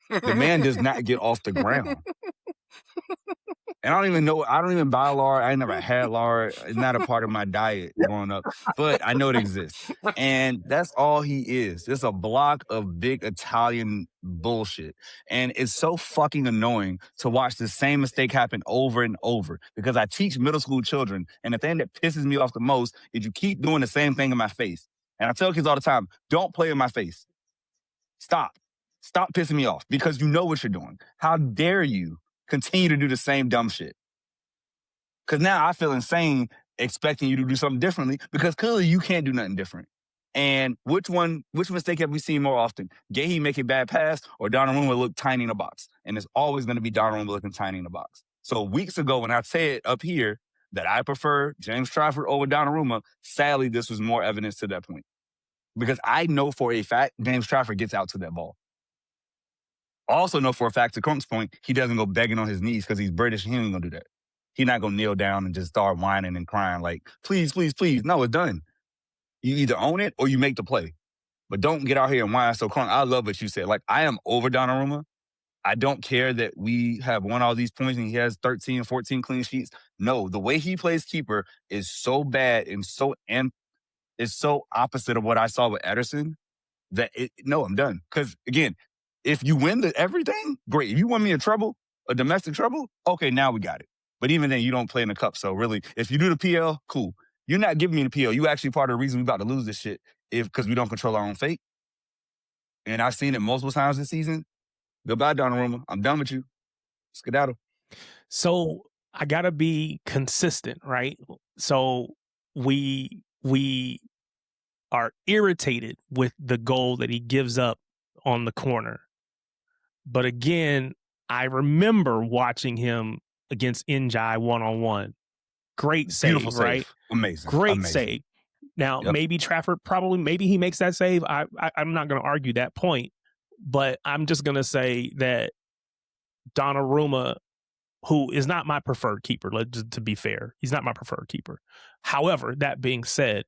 The man does not get off the ground. And I don't even buy lard. I never had lard. It's not a part of my diet growing up, but I know it exists. And that's all he is. Just a block of big Italian bullshit. And it's so fucking annoying to watch the same mistake happen over and over, because I teach middle school children. And the thing that pisses me off the most is you keep doing the same thing in my face. And I tell kids all the time, don't play in my face. Stop. Stop pissing me off, because you know what you're doing. How dare you continue to do the same dumb shit? Because now I feel insane expecting you to do something differently, because clearly you can't do nothing different. And which mistake have we seen more often? Guehi make a bad pass, or Donnarumma look tiny in the box? And it's always going to be Donnarumma looking tiny in the box. So weeks ago, when I said up here that I prefer James Trafford over Donnarumma, sadly, this was more evidence to that point. Because I know for a fact James Trafford gets out to that ball. I also know for a fact, to Crunk's point, he doesn't go begging on his knees because he's British. He ain't going to do that. He's not going to kneel down and just start whining and crying like, please, please, please. No, it's done. You either own it or you make the play. But don't get out here and whine. So, Crunk, I love what you said. Like, I am over Donnarumma. I don't care that we have won all these points and he has 13, 14 clean sheets. No, the way he plays keeper is so bad and is so opposite of what I saw with Ederson that, no, I'm done. Because, again, if you win everything, great. If you win me a domestic trouble, okay, now we got it. But even then, you don't play in the cup. So really, if you do the PL, cool. You're not giving me the PL. You actually part of the reason we about to lose this shit because we don't control our own fate. And I've seen it multiple times this season. Goodbye, Donnarumma. I'm done with you. Skedaddle.
So I gotta be consistent, right? So we are irritated with the goal that he gives up on the corner. But again, I remember watching him against Njai one-on-one. Great save,
Beautiful save.
right?
Amazing.
Great
Amazing.
save. Now,
Yep.
maybe Trafford maybe he makes that save. I'm not going to argue that point, but I'm just going to say that Donnarumma, who is not my preferred keeper, to be fair, he's not my preferred keeper. However, that being said,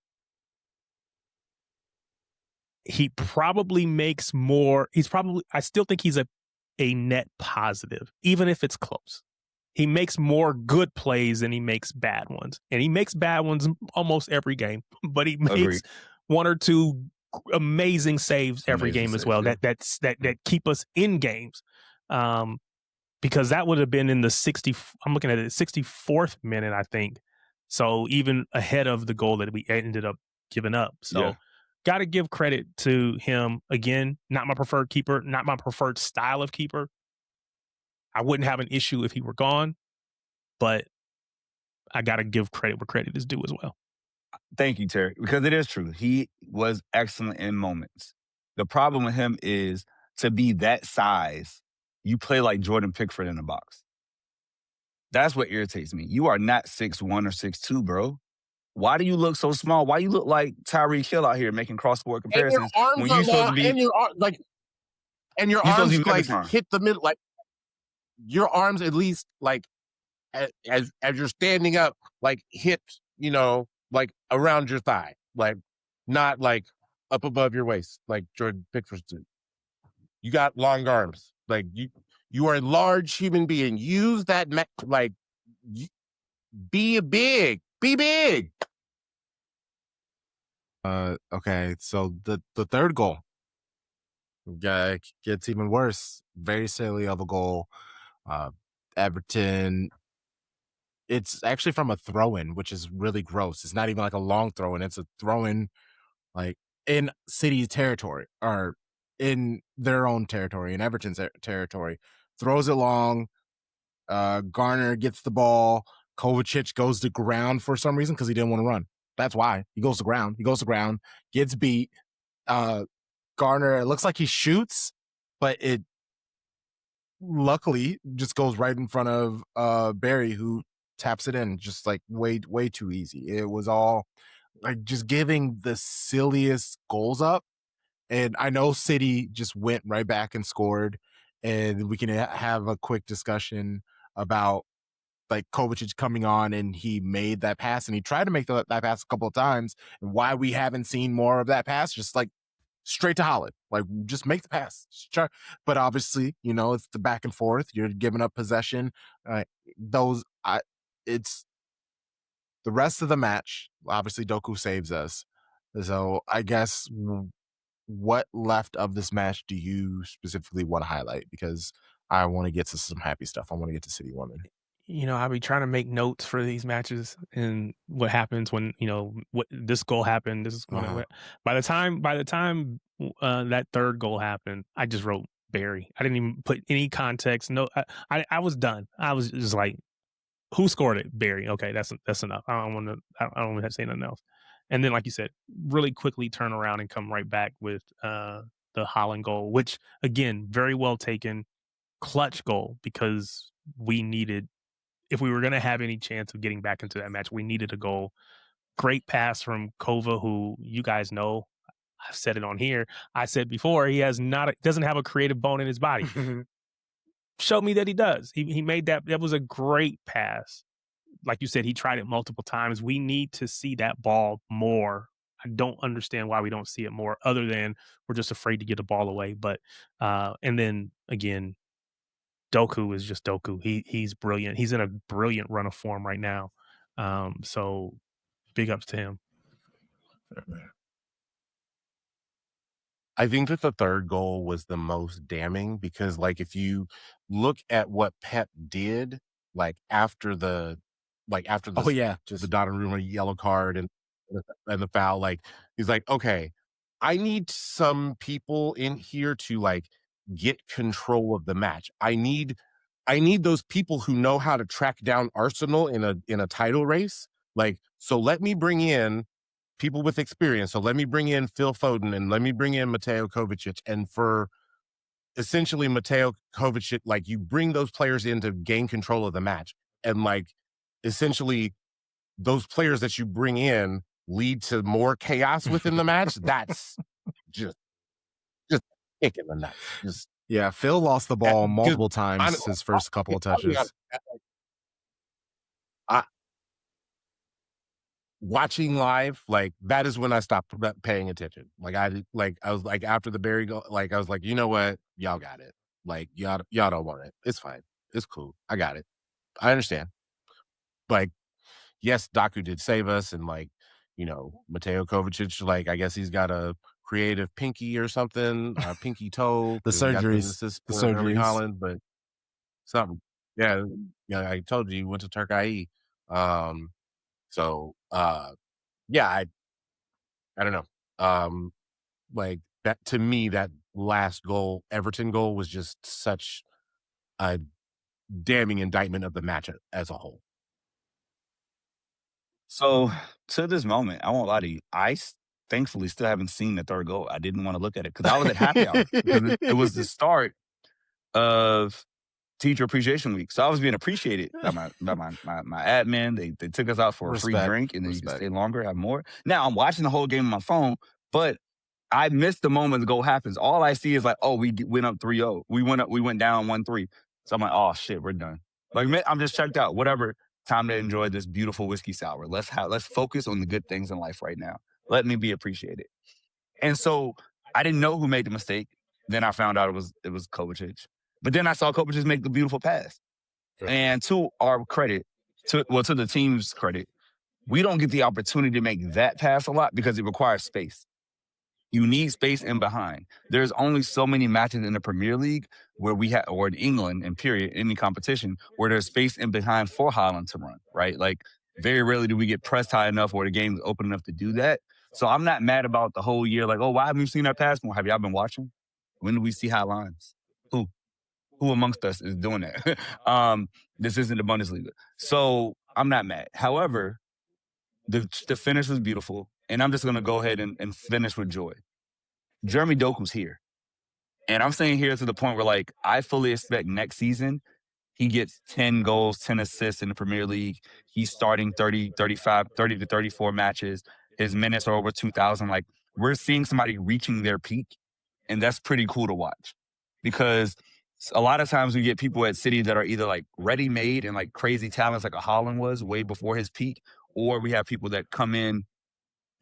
he probably makes more. I still think he's a net positive, even if it's close. He makes more good plays than he makes bad ones. And he makes bad ones almost every game, but he makes one or two amazing saves every game as well. Yeah. That keep us in games. Because that would have been in the I'm looking at it, 64th minute, I think. So even ahead of the goal that we ended up giving up. So got to give credit to him. Again, not my preferred keeper, not my preferred style of keeper. I wouldn't have an issue if he were gone, but I got to give credit where credit is due as well.
Thank you, Terry, because it is true. He was excellent in moments. The problem with him is, to be that size, you play like Jordan Pickford in the box. That's what irritates me. You are not 6'1" or 6'2", bro. Why do you look so small? Why you look like Tyreek Hill out here making cross-court comparisons when you're supposed to be...
And your arms like hit the middle, like your arms at least like as you're standing up, like hit, like around your thigh, like not like up above your waist, like Jordan Pickford did. You got long arms, like you are a large human being. Use that, be big.
Okay, so the third goal gets even worse. Very silly of a goal. Everton, it's actually from a throw-in, which is really gross. It's not even like a long throw-in. It's a throw-in like in City territory or in their own territory, in Everton's territory. Throws it long. Garner gets the ball. Kovacic goes to ground for some reason because he didn't want to run. That's why. He goes to ground, gets beat. Garner, it looks like he shoots, but luckily just goes right in front of Barry, who taps it in just like way too easy. It was all like just giving the silliest goals up. And I know City just went right back and scored, and we can have a quick discussion about like Kovacic coming on and he made that pass, and he tried to make that pass a couple of times, and why we haven't seen more of that pass, just like straight to Holland, like just make the pass. Just try. But obviously, it's the back and forth. You're giving up possession. It's the rest of the match. Obviously, Doku saves us. So I guess what left of this match do you specifically want to highlight? Because I want to get to some happy stuff. I want to get to City Woman.
I'll be trying to make notes for these matches and what happens when, what this goal happened. This is by the time that third goal happened, I just wrote Barry. I didn't even put any context. No, I was done. I was just like, who scored it? Barry. Okay, that's enough. I don't want to say nothing else. And then, like you said, really quickly turn around and come right back with the Holland goal, which again, very well taken, clutch goal, because we needed, if we were going to have any chance of getting back into that match, we needed a goal. Great pass from Kova, who you guys know, I've said it on here. I said before, he doesn't have a creative bone in his body. Showed me that he does. He made that. That was a great pass. Like you said, he tried it multiple times. We need to see that ball more. I don't understand why we don't see it more, other than we're just afraid to get the ball away. But and then again, Doku is just Doku. He's brilliant. He's in a brilliant run of form right now. So big ups to him.
I think that the third goal was the most damning because, like, if you look at what Pep did, after the just the Donnarumma yellow card and the foul, he's like, okay, I need some people in here to get control of the match. I need those people who know how to track down Arsenal in a title race. So let me bring in people with experience. So let me bring in Phil Foden and let me bring in Mateo Kovacic. And for essentially Mateo Kovacic, you bring those players in to gain control of the match. And essentially those players that you bring in lead to more chaos within the match. That's just kicking the nuts.
Yeah, Phil lost the ball multiple times his first couple of touches.
Watching live, that is when I stopped paying attention. I was after the Barry goal, I was like, you know what, y'all got it. Y'all don't want it. It's fine. It's cool. I got it. I understand. Yes, Doku did save us, and Mateo Kovacic, I guess he's got a creative pinky or something, pinky toe.
The surgeries.
Holland, but something. Yeah, I told you he went to Turkey. Yeah, I don't know. That, to me, that last goal, Everton goal, was just such a damning indictment of the match as a whole.
So to this moment, I won't lie to you, thankfully still haven't seen the third goal. I didn't want to look at it because I was at happy hour because it was the start of Teacher Appreciation Week. So I was being appreciated by my admin. They took us out for a free drink, and then you can stay longer, have more. Now I'm watching the whole game on my phone, but I missed the moment the goal happens. All I see is we went up 3-0. We went down 1-3. So I'm like, oh shit, we're done. I'm just checked out. Whatever. Time to enjoy this beautiful whiskey sour. Let's focus on the good things in life right now. Let me be appreciated. And so I didn't know who made the mistake. Then I found out it was Kovacic. But then I saw Kovacic make the beautiful pass. Sure. And to our credit, to the team's credit, we don't get the opportunity to make that pass a lot because it requires space. You need space in behind. There's only so many matches in the Premier League where or in England, in period, any competition, where there's space in behind for Haaland to run, right? Very rarely do we get pressed high enough or the game's open enough to do that. So I'm not mad about the whole year. Why haven't we seen that pass more? Have y'all been watching? When do we see high lines? Who amongst us is doing that? This isn't the Bundesliga. So I'm not mad. However, the finish was beautiful. And I'm just going to go ahead and finish with joy. Jeremy Doku's here. And I'm saying here to the point where, like, I fully expect next season he gets 10 goals, 10 assists in the Premier League. He's starting 30, 35, 30 to 34 matches. His minutes are over 2,000. Like, we're seeing somebody reaching their peak, and that's pretty cool to watch. Because a lot of times we get people at City that are either, like, ready-made and, like, crazy talents like a Haaland was way before his peak, or we have people that come in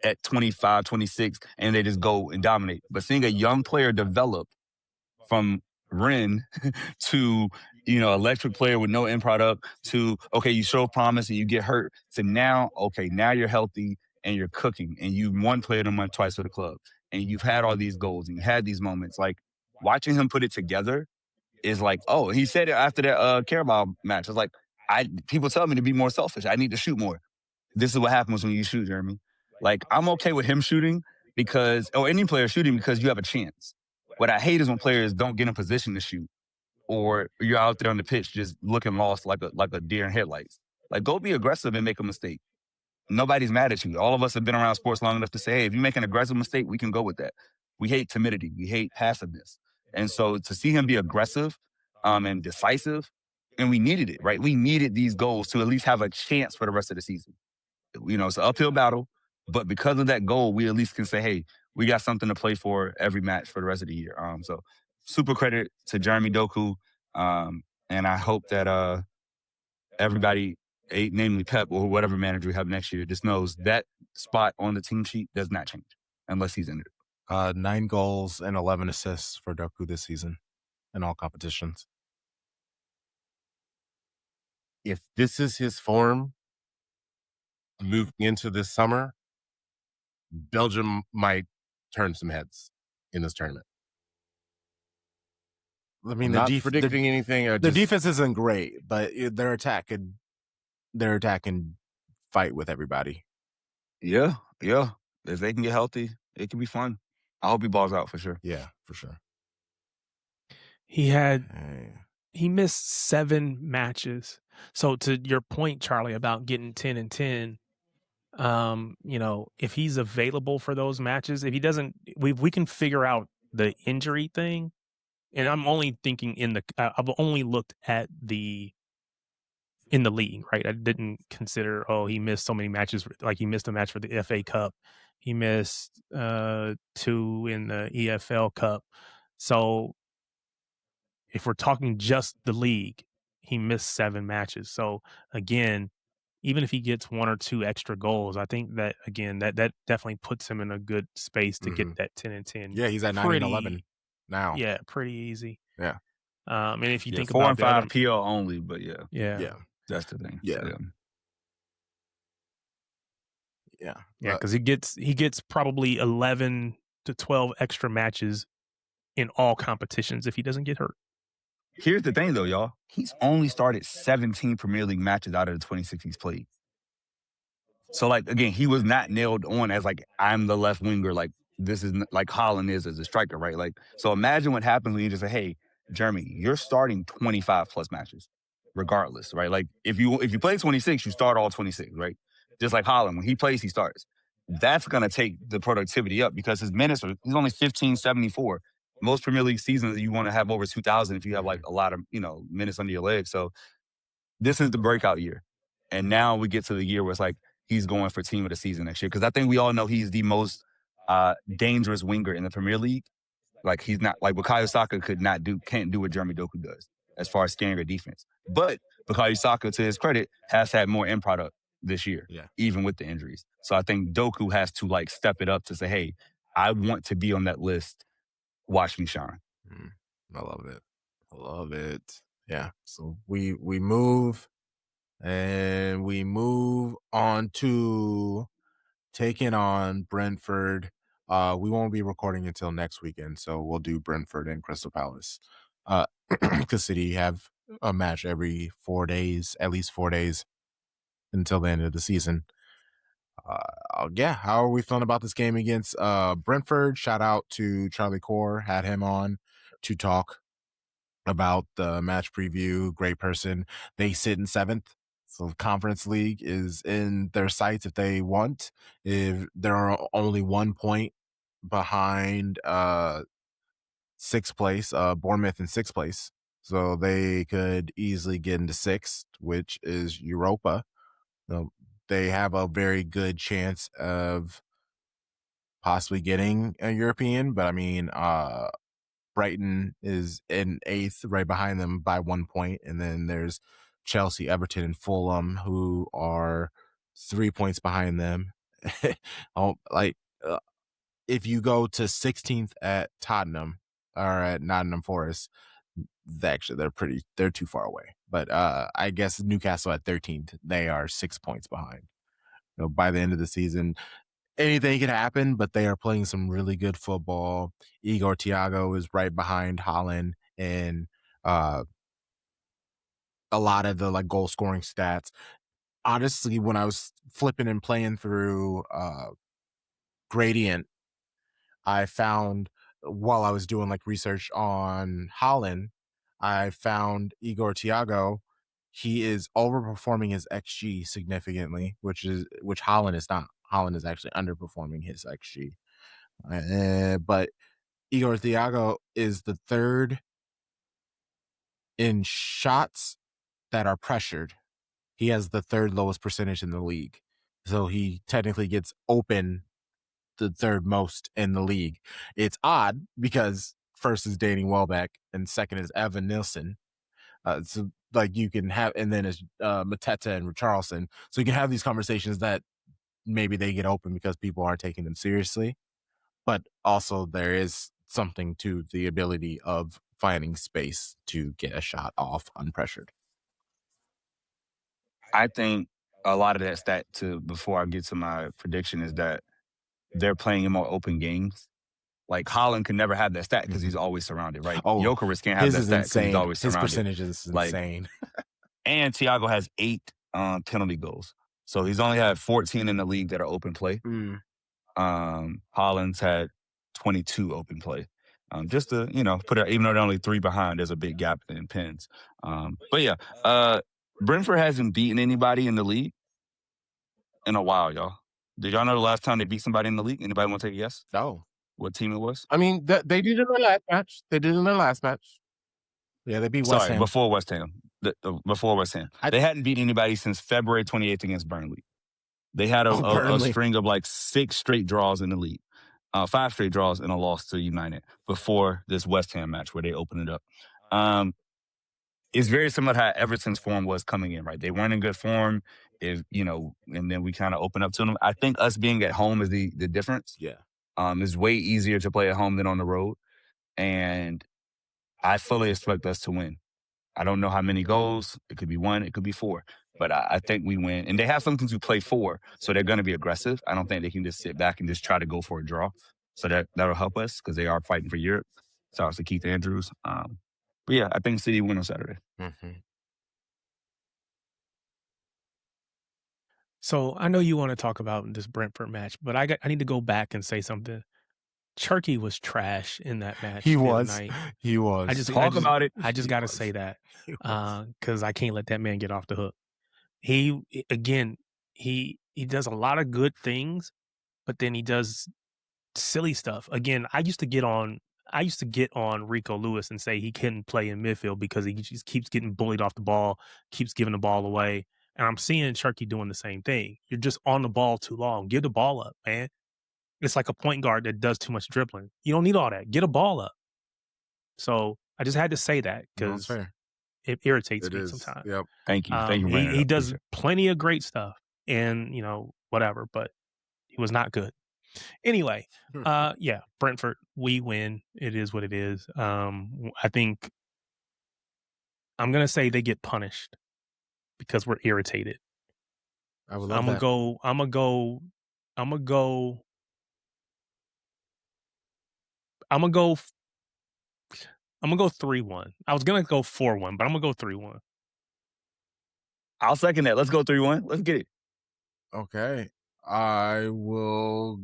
at 25, 26, and they just go and dominate. But seeing a young player develop from Ren to, electric player with no end product to, okay, you show promise and you get hurt to now, okay, now you're healthy and you're cooking and you won player of the month twice for the club and you've had all these goals and you had these moments. Like, watching him put it together is like, oh, he said it after that Carabao match. It's like, people tell me to be more selfish. I need to shoot more. This is what happens when you shoot, Jeremy. Like, I'm okay with him shooting or any player shooting because you have a chance. What I hate is when players don't get in position to shoot, or you're out there on the pitch just looking lost like a deer in headlights. Like, go be aggressive and make a mistake. Nobody's mad at you. All of us have been around sports long enough to say, hey, if you make an aggressive mistake, we can go with that. We hate timidity. We hate passiveness. And so to see him be aggressive and decisive, and we needed it, right? We needed these goals to at least have a chance for the rest of the season. It's an uphill battle, but because of that goal, we at least can say, hey, we got something to play for every match for the rest of the year. So super credit to Jeremy Doku. And I hope that everybody, namely Pep or whatever manager we have next year, just knows that spot on the team sheet does not change unless he's injured.
9 goals and 11 assists for Doku this season in all competitions.
If this is his form moving into this summer, Belgium might turn some heads in this tournament.
I mean,
I'm not predicting anything.
The defense isn't great, but their attack can fight with everybody.
Yeah. If they can get healthy, it can be fun. I hope he balls out for sure.
Yeah, for sure.
He missed 7 matches. So to your point, Charlie, about getting 10 and 10, if he's available for those matches, if he doesn't, we can figure out the injury thing. And I'm only thinking I've only looked at in the league, right? I didn't consider, he missed so many matches. Like, he missed a match for the FA Cup. He missed 2 in the EFL Cup. So if we're talking just the league, he missed 7 matches. So again, even if he gets 1 or 2 extra goals, I think that, again, that definitely puts him in a good space to get that 10 and 10.
Yeah, he's at 9 and 11 now.
Yeah, pretty easy.
Yeah.
And if you think
4
about
and 5 PL only, but
yeah,
that's the thing.
Yeah.
So,
yeah,
because he gets probably 11 to 12 extra matches in all competitions if he doesn't get hurt.
Here's the thing, though, y'all. He's only started 17 Premier League matches out of the 26 he's played. So, like, again, he was not nailed on as, like, I'm the left winger. Like, this is like Haaland is as a striker, right? Like, so imagine what happens when you just say, hey, Jeremy, you're starting 25 plus matches, regardless, right? Like, if you play 26, you start all 26, right? Just like Haaland, when he plays, he starts. That's going to take the productivity up because his minutes he's only 1574. Most Premier League seasons, you want to have over 2,000 if you have, like, a lot of, minutes under your legs. So this is the breakout year. And now we get to the year where it's like he's going for team of the season next year. Because I think we all know he's the most dangerous winger in the Premier League. Like, he's not, like, Bukayo Saka can't do what Jeremy Doku does as far as scaring a defense. But Bukayo Saka, to his credit, has had more end product this year, even with the injuries. So I think Doku has to, like, step it up to say, hey, I want to be on that list. Watch me shine.
I love it. Yeah. So we move on to taking on Brentford. We won't be recording until next weekend, so we'll do Brentford and Crystal Palace. Because City have a match every 4 days, at least 4 days until the end of the season. How are we feeling about this game against Brentford? Shout out to Charlie Core, had him on to talk about the match preview. Great person. They sit in 7th, so Conference League is in their sights if they want. If there are only 1 point behind sixth place, Bournemouth in sixth place. So they could easily get into sixth, which is Europa. They have a very good chance of possibly getting a European, but I mean, Brighton is in eighth, right behind them by 1 point, and then there's Chelsea, Everton, and Fulham, who are 3 points behind them. Uh, if you go to 16th at Tottenham or at Nottingham Forest, they're too far away. But I guess Newcastle at 13th, they are 6 points behind. By the end of the season, anything can happen, but they are playing some really good football. Igor Thiago is right behind Haaland and a lot of the like goal scoring stats. Honestly, when I was flipping and playing through Gradient, I found while I was doing like research on Haaland, I found Igor Thiago. He is overperforming his XG significantly, which Haaland is not. Haaland is actually underperforming his XG. But Igor Thiago is the third in shots that are pressured. He has the third lowest percentage in the league. So he technically gets open the third most in the league. It's odd because first is Danny Welbeck and second is Evan Nilsson. So like you can have, and then it's Mateta and Richarlison. So you can have these conversations that maybe they get open because people aren't taking them seriously. But also there is something to the ability of finding space to get a shot off unpressured.
I think a lot of that stat before I get to my prediction is that they're playing in more open games. Like Haaland can never have that stat because he's always surrounded, right?
Oh,
Jokeris can't have
his
that
is
stat because he's
insane.
always
His
surrounded.
percentage is
Like,
insane.
and Thiago has 8 penalty goals. So he's only had 14 in the league that are open play. Haaland's had 22 open play. Just to, put it, even though they're only 3 behind, there's a big gap in pins. But yeah, Brentford hasn't beaten anybody in the league in a while, y'all. Did y'all know the last time they beat somebody in the league? Anybody want to take a guess?
No.
What team it was?
I mean, they did in their last match.
Yeah, they beat West
Sorry,
Ham.
before West Ham. Before West Ham. They hadn't beat anybody since February 28th against Burnley. They had a string of like 6 straight draws in the league. 5 straight draws and a loss to United before this West Ham match where they opened it up. It's very similar to how Everton's form was coming in, right? They weren't in good form, and then we kind of opened up to them. I think us being at home is the difference.
Yeah.
It's way easier to play at home than on the road, and I fully expect us to win. I don't know how many goals. It could be 1, it could be 4. But I think we win. And they have something to play for, so they're going to be aggressive. I don't think they can just sit back and just try to go for a draw. So that'll help us because they are fighting for Europe. Shout out to Keith Andrews. But yeah, I think City win on Saturday.
Mm-hmm.
So I know you want to talk about this Brentford match, but I need to go back and say something. Cherky was trash in that match.
He was. He was.
I just
about it.
I just got to say that because I can't let that man get off the hook. He does a lot of good things, but then he does silly stuff. Again, I used to get on Rico Lewis and say he couldn't play in midfield because he just keeps getting bullied off the ball, keeps giving the ball away. And I'm seeing Cherky doing the same thing. You're just on the ball too long. Give the ball up, man. It's like a point guard that does too much dribbling. You don't need all that. Get a ball up. So I just had to say that because it irritates me sometimes.
Yep.
Thank you. Thank you.
He does plenty of great stuff and, whatever, but he was not good. Anyway, yeah, Brentford, we win. It is what it is. I think I'm going to say they get punished because we're irritated.
I would love
I'm
that.
I'm going to go 3-1. I was going to go 4-1, but I'm going to go 3-1.
I'll second that. Let's go 3-1. Let's get it.
Okay. I will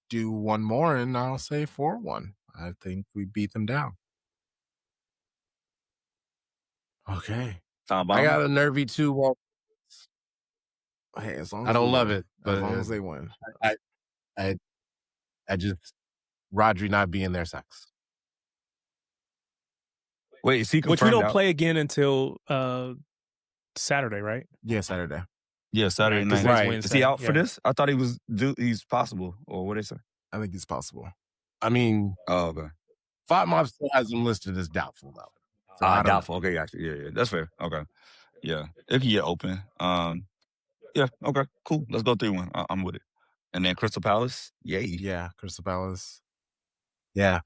do one more and I'll say 4-1. I think we beat them down. Okay.
I got a nervy 2-1.
Hey, as long as
I don't love it, but
as long as they win.
I just Rodri not being there sucks.
Wait, is he
Which we
confirmed
don't
out?
play again until Saturday, right?
Yeah, Saturday.
Yeah, Saturday
Because
night.
today's
Is he
Wednesday.
out for
Yeah.
this? I thought he's possible, or what they say?
I think it's possible.
I mean,
Oh, okay.
Fight Mob still has him listed as doubtful though. So I don't
Doubtful. Okay, gotcha. Yeah, that's fair. Okay, yeah, it can get open. Yeah, okay, cool. Let's go 3-1. I'm with it. And then Crystal Palace, yay.
Yeah, Crystal Palace. Yeah.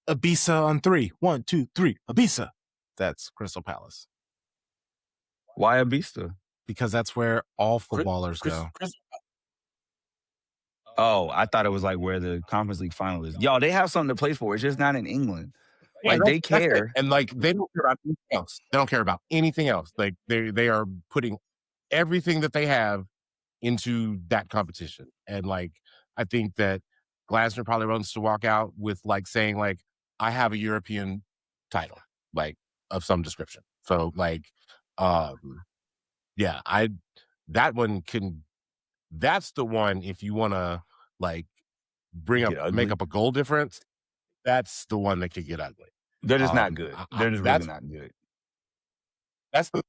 Ibiza on 3. 1, 2, 3. Ibiza. That's Crystal Palace.
Why Ibiza?
Because that's where all footballers go.
Oh, I thought it was like where the Conference League final is. Yo, they have something to play for. It's just not in England.
Yeah,
Like they
that's it.
care.
And like they don't care about anything else. They don't care about anything else. Like they are putting everything that they have into that competition. And like I think that Glasner probably wants to walk out with like saying like I have a European title, like of some description. So like yeah, that's the one if you want to like make up a goal difference, that's the one that could get ugly.
They're just not good. They're just really not good.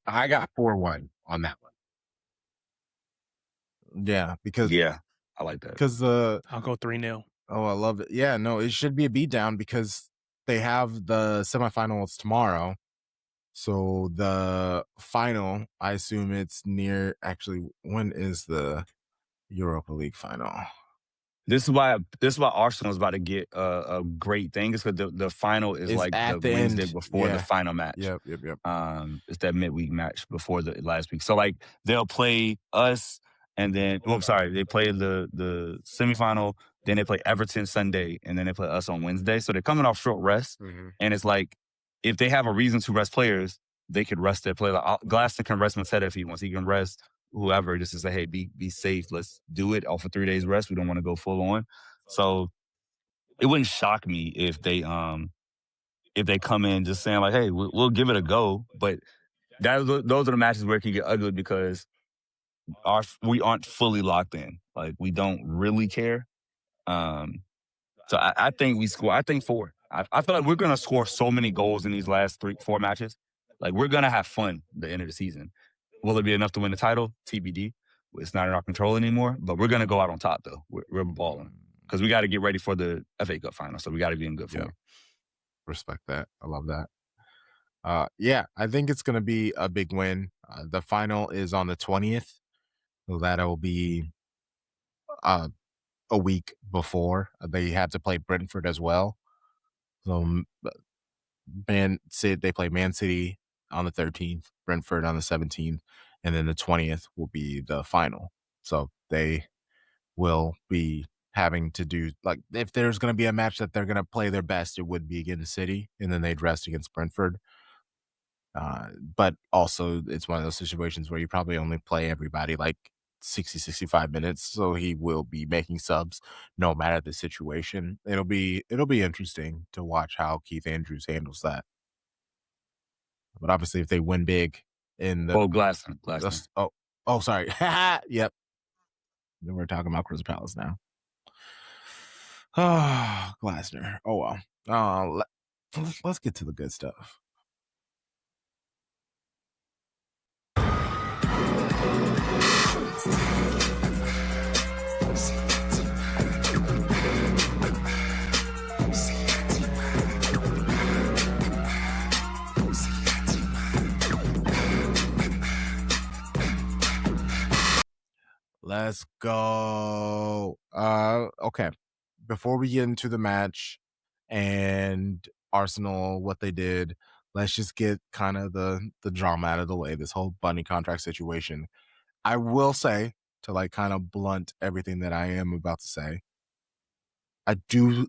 I got 4-1 on that one.
Yeah, because
I like that.
Because
I'll go 3-0.
Oh, I love it. Yeah, no, it should be a beatdown because they have the semifinals tomorrow. So the final, I assume it's near. Actually, when is the Europa League final?
This is why Arsenal is about to get a great thing. Is because the final is like the Wednesday before the final match.
Yep.
It's that midweek match before the last week. So like they'll play us, and then they play the semifinal. Then they play Everton Sunday, and then they play us on Wednesday. So they're coming off short rest, and it's like if they have a reason to rest players, they could rest their player. Like Glaston can rest Mateta if he wants. He can rest whoever, just to say, hey, be safe. Let's do it. Off for 3 days rest. We don't want to go full on. So it wouldn't shock me if they come in just saying like, hey, we'll give it a go. But those are the matches where it can get ugly because we aren't fully locked in. Like we don't really care. So I think we score. I think 4. I feel like we're gonna score so many goals in these last 3-4 matches. Like we're gonna have fun at the end of the season. Will it be enough to win the title? TBD. It's not in our control anymore. But we're gonna go out on top though. We're balling because we got to get ready for the FA Cup final. So we got to be in good form.
Respect that. I love that. Yeah, I think it's gonna be a big win. The final is on the 20th, so that'll be a week before. They have to play Brentford as well. So they play Man City on the 13th, Brentford on the 17th, and then the 20th will be the final. So they will be having to do, like, if there's going to be a match that they're going to play their best, it would be against City, and then they'd rest against Brentford. But also, it's one of those situations where you probably only play everybody like 60-65 minutes, so he will be making subs no matter the situation. It'll be interesting to watch how Keith Andrews handles that. But obviously, if they win big in the
Glaston.
Sorry, yep. Then we're talking about Crystal Palace now. Oh, Glasner. Oh well. Let's get to the good stuff. Let's go. Okay. Before we get into the match and Arsenal, what they did, let's just get kind of the drama out of the way, this whole Bunny contract situation. I will say, to like kind of blunt everything that I am about to say, I do,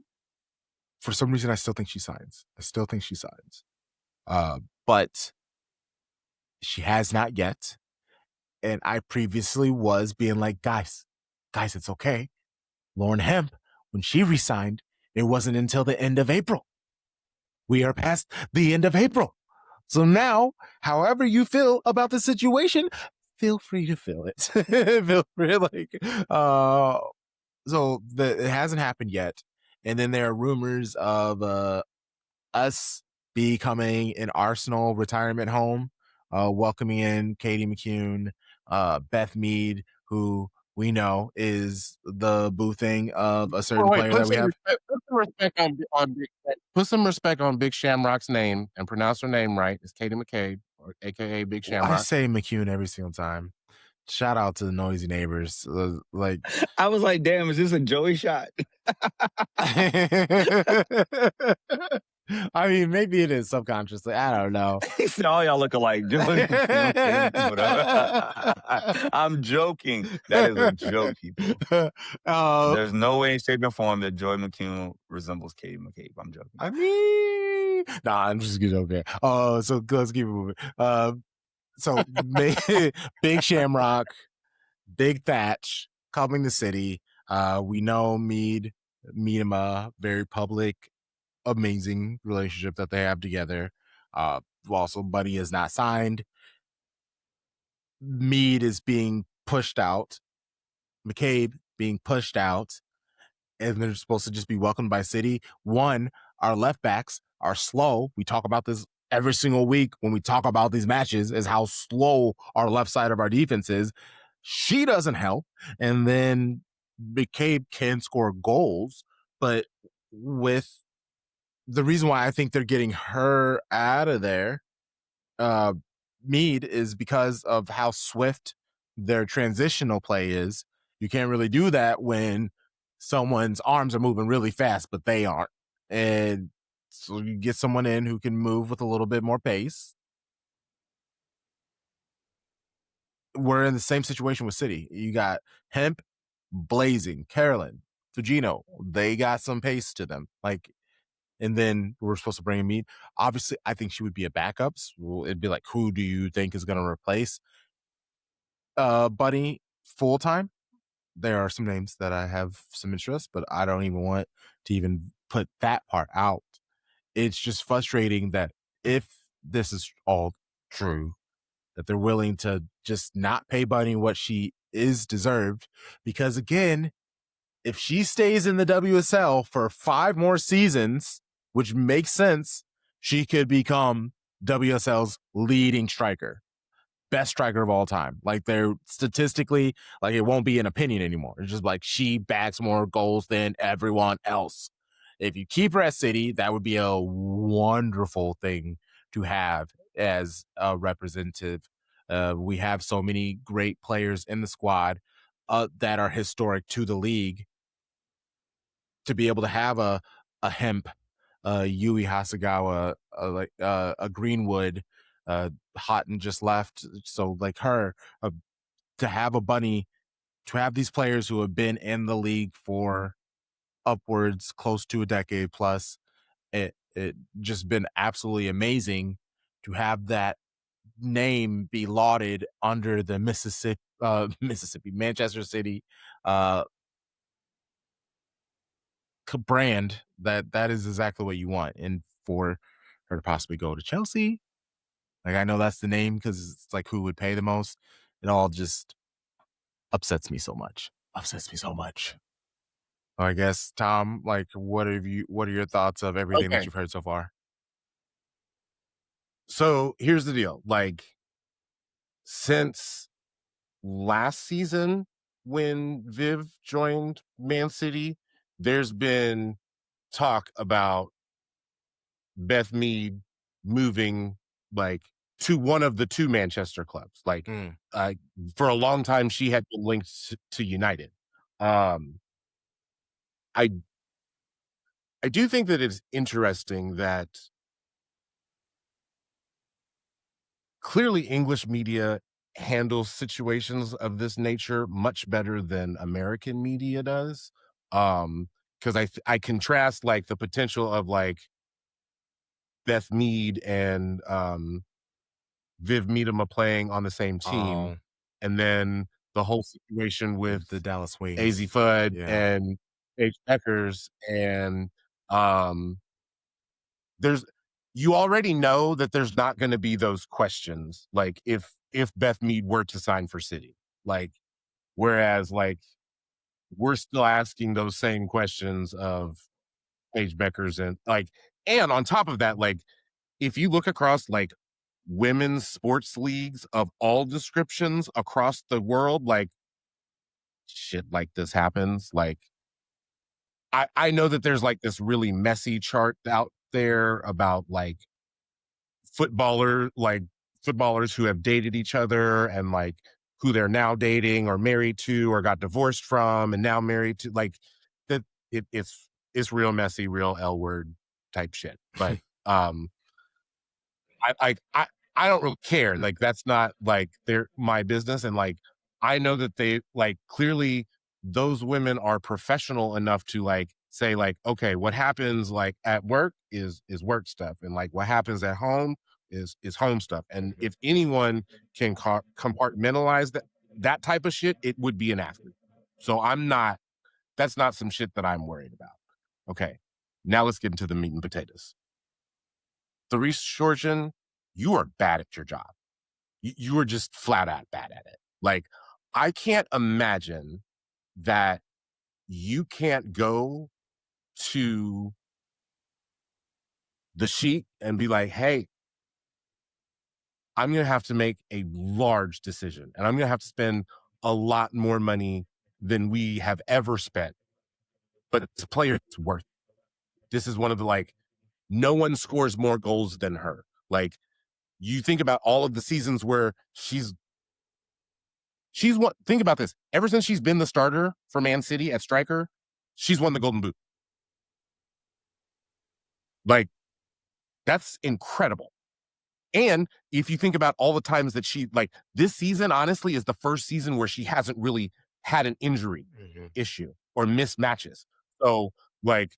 for some reason, I still think she signs. But she has not yet. And I previously was being like, guys, it's okay. Lauren Hemp, when she resigned, it wasn't until the end of April. We are past the end of April. So now, however you feel about the situation, feel free to feel it. Feel free, it hasn't happened yet. And then there are rumors of us becoming an Arsenal retirement home, welcoming in Katie McCune, Beth Mead, who we know is the boo thing of a certain player that we have.
Put some respect on Big Shamrock's name and pronounce her name right. It's Katie McCabe, or AKA Big Shamrock.
I say McCune every single time. Shout out to the noisy neighbors. Like,
I was like, damn, is this a Joey shot?
I mean, maybe it is subconsciously. I don't know.
All y'all look alike. I'm joking. That is a joke, people. There's no way, shape, or form that Joy McCune resembles Katie McCabe. I'm joking.
I mean, nah, I'm just joking. So let's keep it moving. So Big Shamrock, Big Thatch coming to city. We know meet him a very public, amazing relationship that they have together. Also, Buddy is not signed. Mead is being pushed out. McCabe being pushed out. And they're supposed to just be welcomed by City. One, our left backs are slow. We talk about this every single week when we talk about these matches, is how slow our left side of our defense is. She doesn't help. And then McCabe can score goals, but with the reason why I think they're getting her out of there, Mead, is because of how swift their transitional play is. You can't really do that when someone's arms are moving really fast, but they aren't. And so you get someone in who can move with a little bit more pace. We're in the same situation with City. You got Hemp, Blazing, Carolyn, Fugino. They got some pace to them. Like, and then we're supposed to bring in Mead. Obviously, I think she would be a backup. So it'd be like, who do you think is going to replace Buddy full time? There are some names that I have some interest, but I don't even want to even put that part out. It's just frustrating that if this is all true, that they're willing to just not pay Buddy what she is deserved. Because again, if she stays in the WSL for 5 more seasons, which makes sense, she could become WSL's leading striker. Best striker of all time. Like, they're statistically, like, it won't be an opinion anymore. It's just like she bags more goals than everyone else. If you keep her at City, that would be a wonderful thing to have as a representative. We have so many great players in the squad that are historic to the league. To be able to have a Hemp, Yui Hasagawa, a Greenwood, Houghton just left. So like her, to have a Bunny, to have these players who have been in the league for upwards close to a decade plus, it just been absolutely amazing to have that name be lauded under the Mississippi, Manchester City brand. That is exactly what you want. And for her to possibly go to Chelsea, like, I know that's the name because it's like who would pay the most. It all just upsets me so much. I guess, Tom, like, what are your thoughts of everything that you've heard so far?
So here's the deal. Like, since last season when Viv joined Man City, there's been talk about Beth Mead moving, like, to one of the 2 Manchester clubs. Like, for a long time, she had been linked to United. I do think that it's interesting that clearly English media handles situations of this nature much better than American media does. Because I contrast, like, the potential of, like, Beth Mead and Viv Miedema playing on the same team, and then the whole situation with
the Dallas Wings,
AZ Fudd and H. Beckers, and you already know that there's not going to be those questions, like, if Beth Mead were to sign for City, like, whereas, like, we're still asking those same questions of Paige Beckers, and, like, and on top of that, like, if you look across like women's sports leagues of all descriptions across the world, like shit like this happens. Like I know that there's like this really messy chart out there about like footballers who have dated each other and like who they're now dating or married to or got divorced from and now married to, like that it's real messy, real L word type shit. But I don't really care. Like that's not like they're my business. And like I know that they like clearly those women are professional enough to like say like, okay, what happens like at work is work stuff, and like what happens at home is home stuff. And if anyone can compartmentalize that type of shit, it would be an athlete. So that's not some shit that I'm worried about. Okay, now let's get into the meat and potatoes. Therese Shorjan, you are bad at your job. You are just flat out bad at it. Like, I can't imagine that you can't go to the Sheik and be like, hey, I'm going to have to make a large decision and I'm going to have to spend a lot more money than we have ever spent. But it's a player that's worth it. This is one of the like, no one scores more goals than her. Like, you think about all of the seasons where she's won. Think about this. Ever since she's been the starter for Man City at striker, she's won the Golden Boot. Like, that's incredible. And if you think about all the times that she, like, this season, honestly, is the first season where she hasn't really had an injury issue or missed matches. So, like,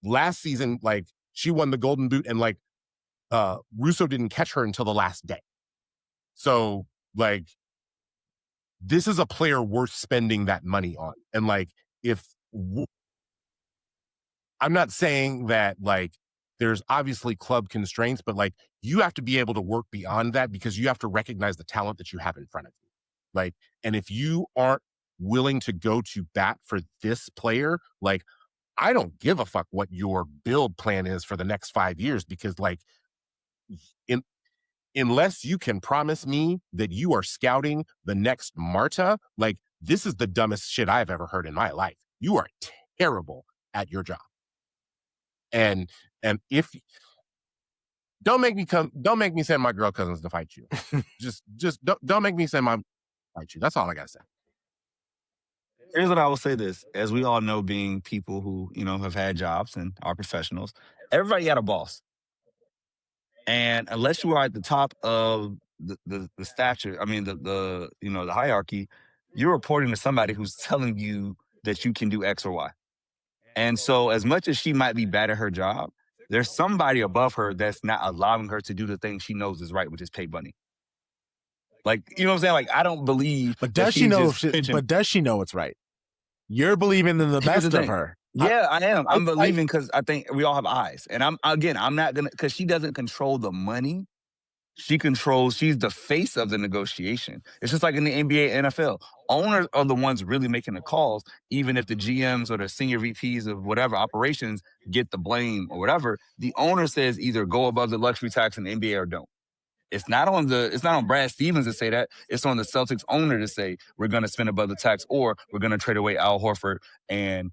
last season, like, she won the Golden Boot and, like, Russo didn't catch her until the last day. So, like, this is a player worth spending that money on. And, like, I'm not saying that, like, there's obviously club constraints, but like you have to be able to work beyond that because you have to recognize the talent that you have in front of you. Like, and if you aren't willing to go to bat for this player, like, I don't give a fuck what your build plan is for the next 5 years, because like, unless you can promise me that you are scouting the next Marta, like, this is the dumbest shit I've ever heard in my life. You are terrible at your job. And if don't make me send my girl cousins to fight you. just don't make me send my fight you. That's all I gotta say.
Here's what I will say this. As we all know, being people who, have had jobs and are professionals, everybody got a boss. And unless you are at the top of the stature, I mean the hierarchy, you're reporting to somebody who's telling you that you can do X or Y. And so as much as she might be bad at her job, there's somebody above her that's not allowing her to do the thing she knows is right, which is pay money. Like, you know what I'm saying? Like, I don't believe.
But does she know? But does she know it's right? You're believing in the best of her.
Yeah, I am. I'm believing because I think we all have eyes. And I'm not gonna, because she doesn't control the money. She's the face of the negotiation. It's just like in the NBA, NFL. Owners are the ones really making the calls, even if the GMs or the senior VPs of whatever operations get the blame or whatever. The owner says either go above the luxury tax in the NBA or don't. It's not on Brad Stevens to say that. It's on the Celtics owner to say we're going to spend above the tax, or we're going to trade away Al Horford and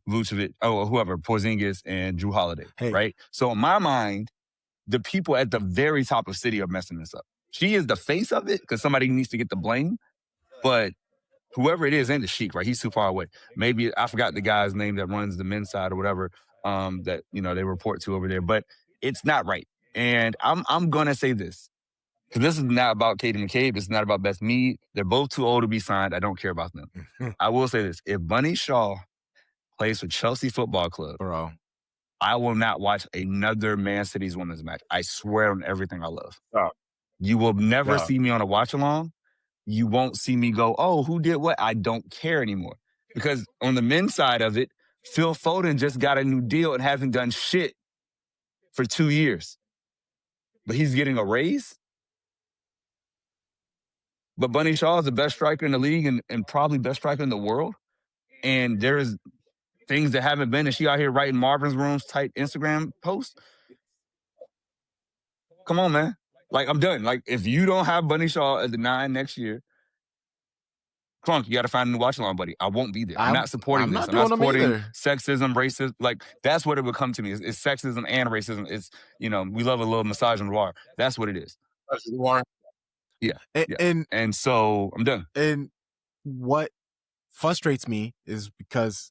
Vucevic, whoever, Porzingis and Jrue Holiday, right? So in my mind, the people at the very top of City are messing this up. She is the face of it because somebody needs to get the blame, but whoever it is ain't the Sheik, right? He's too far away. Maybe I forgot the guy's name that runs the men's side or whatever that they report to over there, but it's not right. And I'm gonna say this because this is not about Katie McCabe. This is not about Beth Mead. They're both too old to be signed. I don't care about them. I will say this: if Bunny Shaw plays for Chelsea Football Club,
bro,
I will not watch another Man City's women's match. I swear on everything I love. You will never see me on a watch along. You won't see me go, oh, who did what? I don't care anymore. Because on the men's side of it, Phil Foden just got a new deal and hasn't done shit for 2 years. But he's getting a raise. But Bunny Shaw is the best striker in the league and probably best striker in the world. And there's things that haven't been, and she out here writing Marvin's Rooms type Instagram posts. Come on, man. Like, I'm done. Like, if you don't have Bunny Shaw at the 9 next year, Crunk, you got to find a new watch along, buddy. I won't be there. I'm not supporting
I'm
this.
not
I'm not
doing them
supporting
either.
sexism, racism. Like, that's what it would come to me. It's sexism and racism. It's, we love a little massage and noir. That's what it is. Yeah. Yeah. And so I'm done.
And what frustrates me is because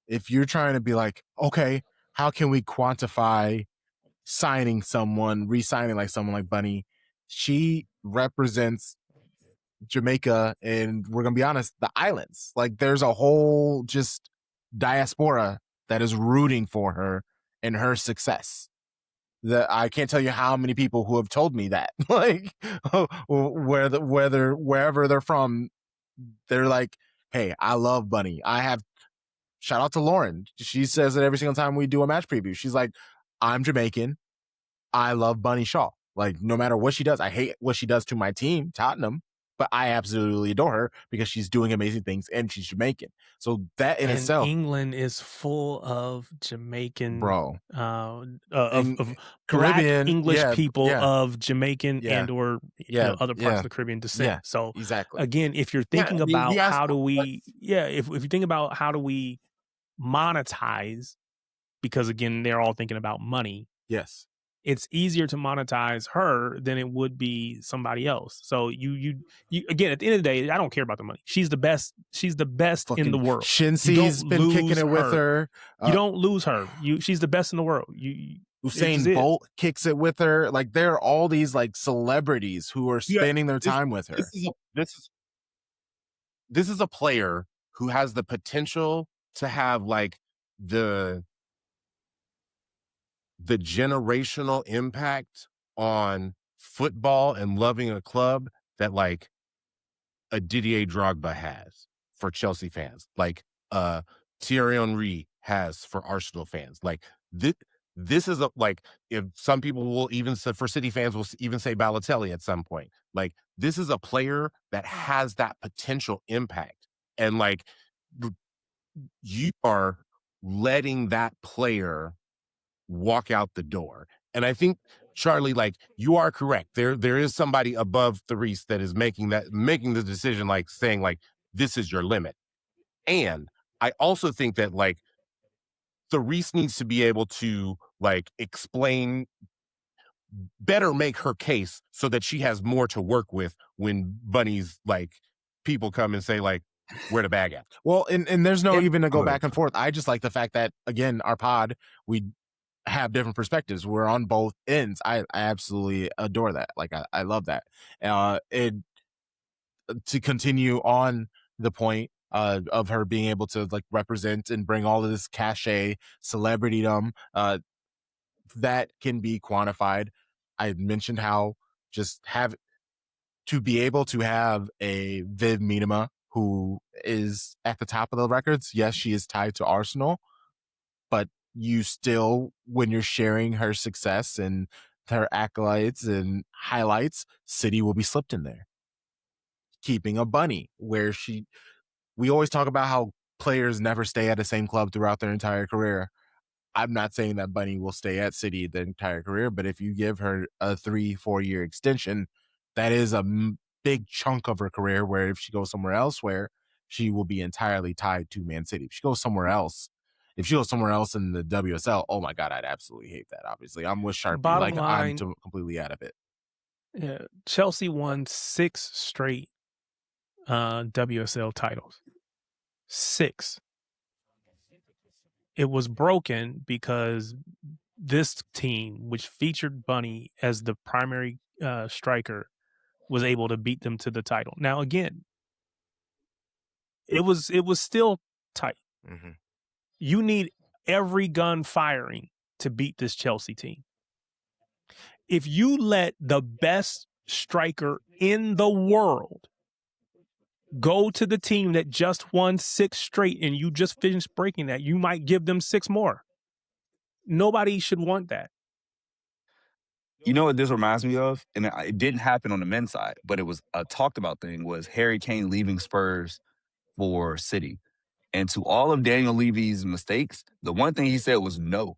if you're trying to be like, okay, how can we quantify signing someone, re-signing like someone like Bunny? She represents Jamaica, and we're gonna be honest, the islands. Like, there's a whole just diaspora that is rooting for her and her success. That I can't tell you how many people who have told me that, like, wherever they're from, they're like, "Hey, I love Bunny. I have." Shout out to Lauren. She says it every single time we do a match preview. She's like, "I'm Jamaican. I love Bunny Shaw. Like, no matter what she does, I hate what she does to my team, Tottenham, but I absolutely adore her because she's doing amazing things and she's Jamaican." So that in itself,
England is full of Jamaican,
bro,
of
Caribbean
Black English people of Jamaican and or other parts of the Caribbean descent.
Yeah,
so
exactly.
Again, if you're thinking about how do we, if you think about how do we monetize, because again, they're all thinking about money.
Yes.
It's easier to monetize her than it would be somebody else. So you again, at the end of the day, I don't care about the money. She's the best. She's the best in the world.
Shinsy's been kicking it with her.
You don't lose her. She's the best in the world.
Usain Bolt kicks it with her. Like, there are all these like celebrities who are spending their time with her.
This is a player who has the potential to have like the generational impact on football and loving a club that like a Didier Drogba has for Chelsea fans, like Thierry Henry has for Arsenal fans. Like, this is like, if some people will even say, for City fans will even say Balotelli at some point. Like, this is a player that has that potential impact, and like, you are letting that player walk out the door. And I think, Charlie, like, you are correct. There is somebody above Therese that is making the decision, like saying like, this is your limit. And I also think that like Therese needs to be able to like explain better, make her case so that she has more to work with when Bunny's like people come and say like, where the bag at?
Well, and there's no even to go back and forth. I just like the fact that, again, our pod, we have different perspectives. We're on both ends. I absolutely adore that. Like, I love that. To continue on the point of her being able to like represent and bring all of this cachet, celebritydom, that can be quantified. I mentioned how just to be able to have a Viv Minima who is at the top of the records. Yes, she is tied to Arsenal, but you still, when you're sharing her success and her accolades and highlights, City will be slipped in there. Keeping a Bunny, where we always talk about how players never stay at the same club throughout their entire career. I'm not saying that Bunny will stay at City the entire career, but if you give her a 3-4 year extension, that is a big chunk of her career, where if she goes somewhere else, where she will be entirely tied to Man City. If she goes somewhere else in the WSL, oh my God, I'd absolutely hate that. Obviously, I'm with Sharpie.
Bottom line,
I'm completely out of it.
Yeah, Chelsea won 6 straight WSL titles. 6. It was broken because this team, which featured Bunny as the primary striker, was able to beat them to the title. Now, again, it was still tight.
Mm-hmm.
You need every gun firing to beat this Chelsea team. If you let the best striker in the world go to the team that just won 6 straight and you just finished breaking that, you might give them 6 more. Nobody should want that.
You know what this reminds me of? And it didn't happen on the men's side, but it was a talked about thing, was Harry Kane leaving Spurs for City. And to all of Daniel Levy's mistakes, the one thing he said was no.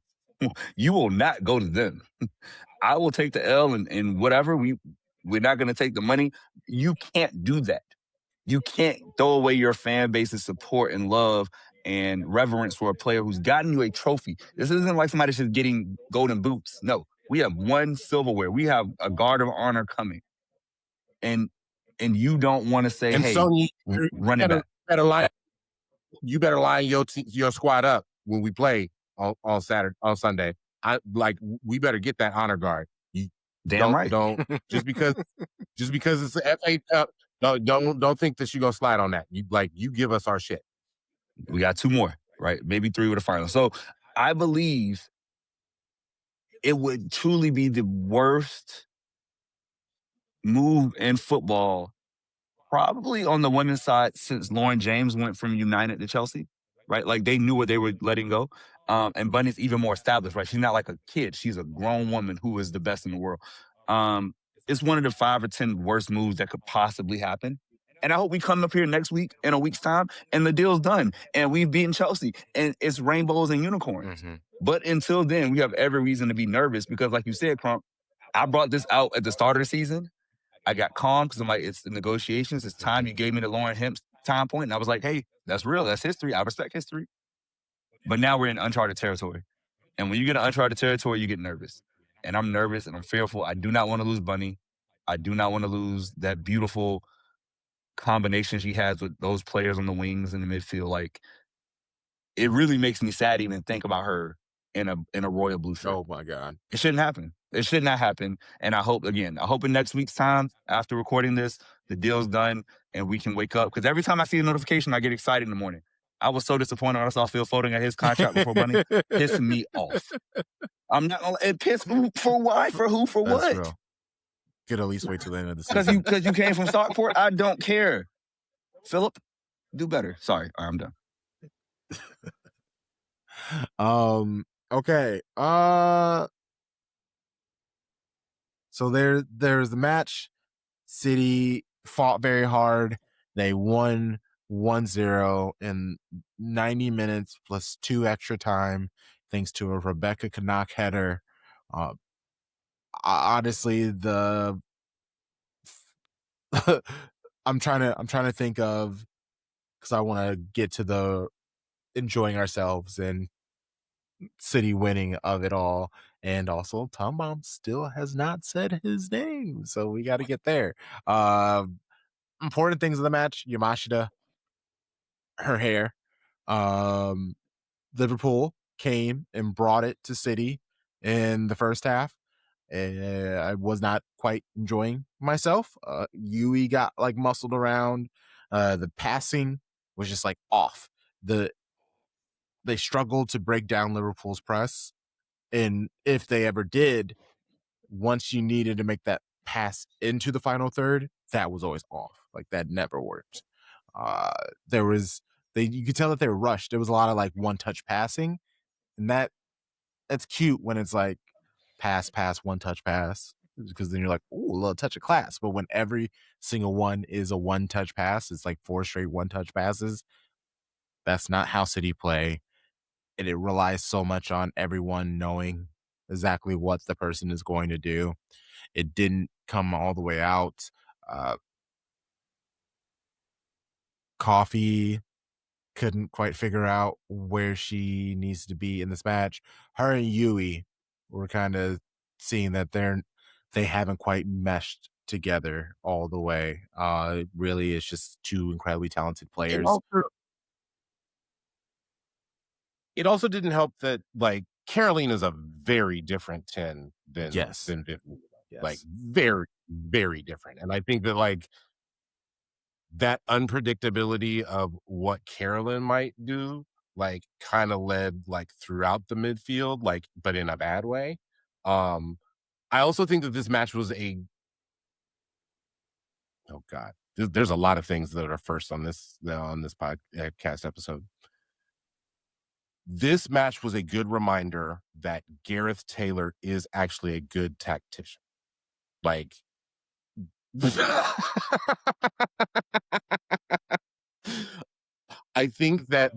You will not go to them. I will take the L and whatever. We're not going to take the money. You can't do that. You can't throw away your fan base's support and love and reverence for a player who's gotten you a trophy. This isn't like somebody's just getting golden boots. No, we have one silverware. We have a guard of honor coming. And you don't want to say,
And
hey,
Sonya,
run it back.
You better line your squad up when we play on Sunday. We better get that honor guard. You
Damn right.
Don't just because it's the FA Cup. Don't think that you're gonna slide on that. You give us our shit.
We got 2 more, right? Maybe 3 with a final. So I believe it would truly be the worst move in football, probably on the women's side, since Lauren James went from United to Chelsea, right? Like, they knew what they were letting go. And Bunny's even more established, right? She's not like a kid. She's a grown woman who is the best in the world. It's one of the 5 or 10 worst moves that could possibly happen. And I hope we come up here next week in a week's time and the deal's done and we've beaten Chelsea and it's rainbows and unicorns.
Mm-hmm.
But until then, we have every reason to be nervous because, like you said, Crunk, I brought this out at the start of the season. I got calm because I'm like, it's the negotiations. It's time. You gave me the Lauren Hemp's time point. And I was like, hey, that's real. That's history. I respect history. But now we're in uncharted territory. And when you get in uncharted territory, you get nervous. And I'm nervous and I'm fearful. I do not want to lose Bunny. I do not want to lose that beautiful combination she has with those players on the wings in the midfield. Like, it really makes me sad to even think about her in a royal blue shirt.
Oh my God.
It shouldn't happen. It should not happen. And I hope in next week's time, after recording this, the deal's done and we can wake up. Because every time I see a notification, I get excited in the morning. I was so disappointed when I saw Phil Foden at his contract before Bunny. Pissing me off. I'm not gonna, it pissed me for why? For who? For
That's
what?
real. Could at least wait till the end of the season.
Because you came from Stockport? I don't care. Philip, do better. Sorry. All right, I'm done.
Okay. So there's the match. City fought very hard. They won 1-0 in 90 minutes plus 2 extra time, thanks to a Rebecca Canuck header. Honestly, I'm trying to think of, because I want to get to the enjoying ourselves and City winning of it all. And also, Tom Baum still has not said his name, so we got to get there. Important things of the match: Yamashita, her hair. Liverpool came and brought it to City in the first half. I was not quite enjoying myself. Yui got like muscled around. The passing was just like off. They struggled to break down Liverpool's press. And if they ever did, once you needed to make that pass into the final third, that was always off. Like, that never worked. You could tell that they were rushed. There was a lot of like one-touch passing, and that's cute when it's like pass, one-touch pass, because then you're like, ooh, a little touch of class. But when every single one is a one-touch pass, it's like 4 straight one-touch passes. That's not how City play. And it relies so much on everyone knowing exactly what the person is going to do. It didn't come all the way out. Coffee couldn't quite figure out where she needs to be in this match. Her and Yui were kind of seeing that they haven't quite meshed together all the way. Really, it's just 2 incredibly talented players.
It also didn't help that, like, Caroline is a very different 10 than
Yes.
Vivian.
Yes.
Like, very, very different. And I think that, like, that unpredictability of what Carolyn might do, like, kind of led, like, throughout the midfield, like, but in a bad way. I also think that this match was oh God, there's a lot of things that are first on this podcast episode. This match was a good reminder that Gareth Taylor is actually a good tactician. Like, I think that,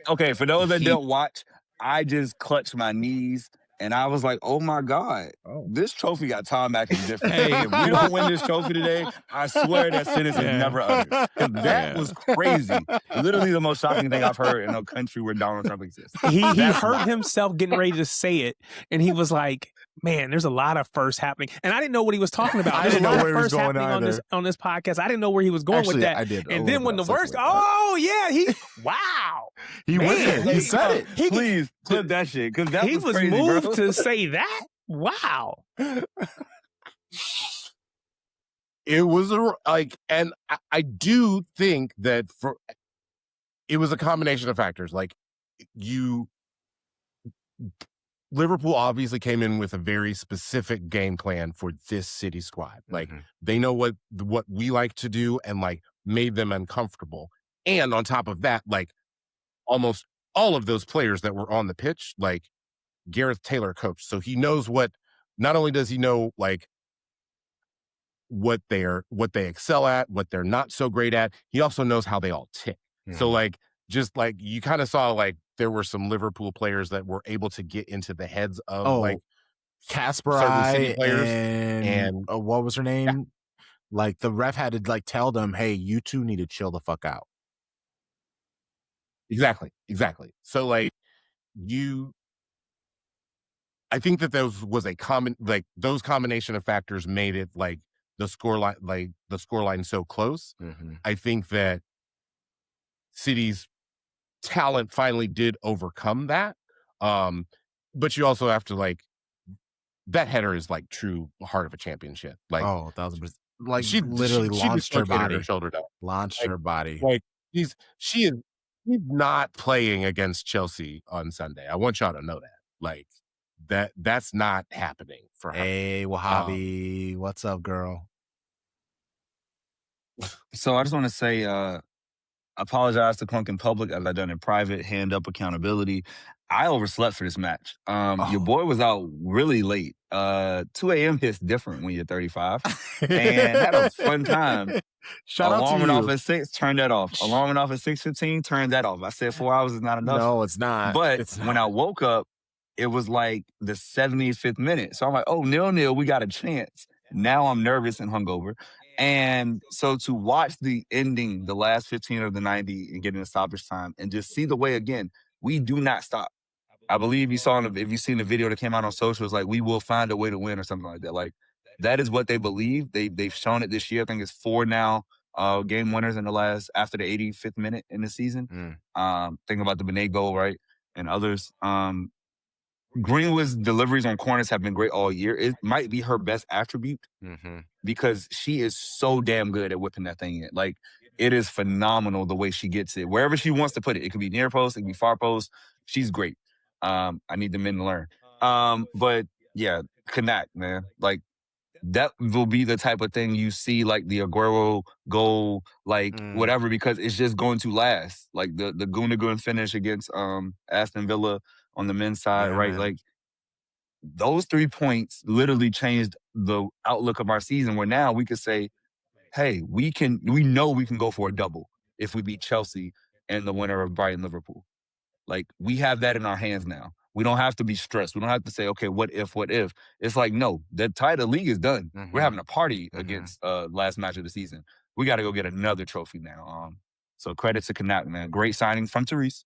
okay, for those that don't watch, I just clutched my knees And I was like, oh my God, this trophy got Tom back in different.
Hey,
If we don't win this trophy today, I swear that sentence is never uttered. Because that was crazy. Literally the most shocking thing I've heard in a country where Donald Trump exists.
He heard himself getting ready to say it, and he was like, man, there's a lot of firsts happening. And I didn't know what he was talking about.
I
There's
didn't
a
know
lot
where
of
he was
firsts
going
happening on this podcast. I didn't know where he was going
Actually,
with that.
I did.
And then when the worst, oh yeah, wow.
He went there. He said it.
Please clip that shit, because that
He was
crazy,
moved
bro.
to say that. Wow.
It was and I do think that it was a combination of factors. Like Liverpool obviously came in with a very specific game plan for this City squad. Like they know what we like to do, and like made them uncomfortable. And on top of that, like almost all of those players that were on the pitch, like Gareth Taylor coached. So he knows not only does he know like what they excel at, what they're not so great at, he also knows how they all tick. So like, just like you kind of saw, like there were some Liverpool players that were able to get into the heads of like
Casper
certain City players
and what was her name?
Yeah.
Like the ref had to like tell them, hey, you two need to chill the fuck out.
Exactly. So like I think that was those combination of factors made it like the scoreline so close. I think that City's talent finally did overcome that. But you also have to like, that header is like true heart of a championship. Like
1,000%. Like
she
literally launched her body.
Her shoulder down.
Launched her body.
Like she's not playing against Chelsea on Sunday. I want y'all to know that. Like that's not happening for her.
Hey, Wahhabi, what's up, girl?
So I just want to say, apologize to Crunk in public as I done in private. Hand up accountability. I overslept for this match. Your boy was out really late. 2 a.m. hits different when you're 35, and had a fun time.
Shout out to
Alarm
you.
went off at 6, turn that off. Alarm went off at 6:15, turn that off. I said 4 hours is not enough.
No, it's not.
But
it's not.
When I woke up, it was like the 75th minute. So I'm like, oh, 0-0, we got a chance. Now I'm nervous and hungover. And so to watch the ending, the last 15 of the 90 and getting the stoppage time, and just see the way, again, we do not stop. I believe you saw, if you've seen the video that came out on socials, like, we will find a way to win or something like that. Like, that is what they believe. They've shown it this year. I think it's 4 now game winners in the last, after the 85th minute in the season. Thinking about the Benet goal, right? And others. Greenwood's deliveries on corners have been great all year. It might be her best attribute because she is so damn good at whipping that thing in. Like, it is phenomenal the way she gets it. Wherever she wants to put it. It could be near post, it could be far post. She's great. I need the men to learn. But yeah, connect, man. Like, that will be the type of thing you see, like the Aguero goal, like whatever, because it's just going to last. Like the Gundogan finish against Aston Villa on the men's side, right? Man. Like, those 3 points literally changed the outlook of our season, where now we could say, hey, we know we can go for a double if we beat Chelsea and the winner of Brighton Liverpool. Like, we have that in our hands now. We don't have to be stressed. We don't have to say, okay, what if? It's like, no, the tie of the league is done. We're having a party against last match of the season. We got to go get another trophy now. So credit to Kanak, man. Great signing from Therese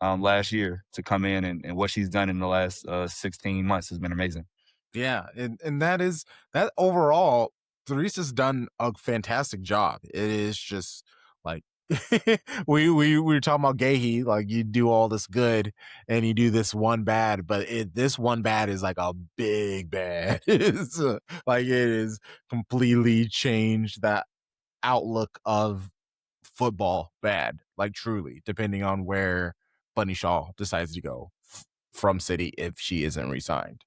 last year to come in, and what she's done in the last 16 months has been amazing.
Yeah, and that overall, Therese has done a fantastic job. It is just like, we were talking about Guehi, like, you do all this good and you do this one bad, but this one bad is like a big bad. It's like, it is completely changed that outlook of football bad, like, truly, depending on where Bunny Shaw decides to go from City if she isn't re-signed.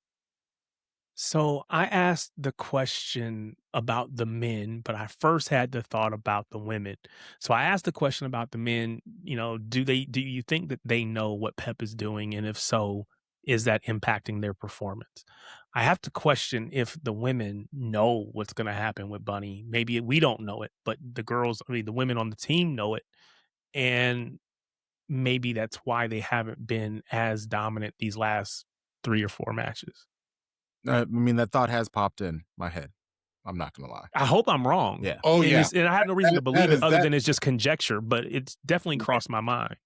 So I asked the question about the men, but I first had the thought about the women. So I asked the question about the men, do you think that they know what Pep is doing? And if so, is that impacting their performance? I have to question if the women know what's going to happen with Bunny. Maybe we don't know it, but the women on the team know it. And maybe that's why they haven't been as dominant these last 3 or 4 matches.
I mean, that thought has popped in my head. I'm not gonna lie.
I hope I'm wrong.
Yeah.
Oh, yeah.
And I have no reason to believe
that
it
is-
other
that-
than it's just conjecture, but it's definitely crossed my mind.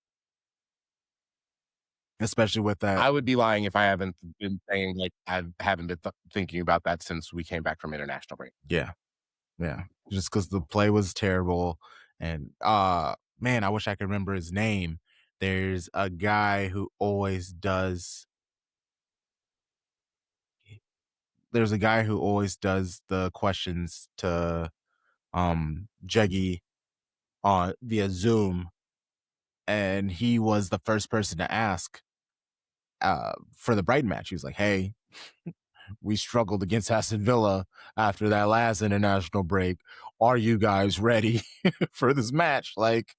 Especially with that.
I would be lying if I haven't been saying, like, I haven't been thinking about that since we came back from international break.
Yeah. Just because the play was terrible. And man, I wish I could remember his name. There's a guy who always does the questions to Jeggy on via Zoom, and he was the first person to ask for the Brighton match. He was like, "Hey, we struggled against Aston Villa after that last international break. Are you guys ready for this match?" Like,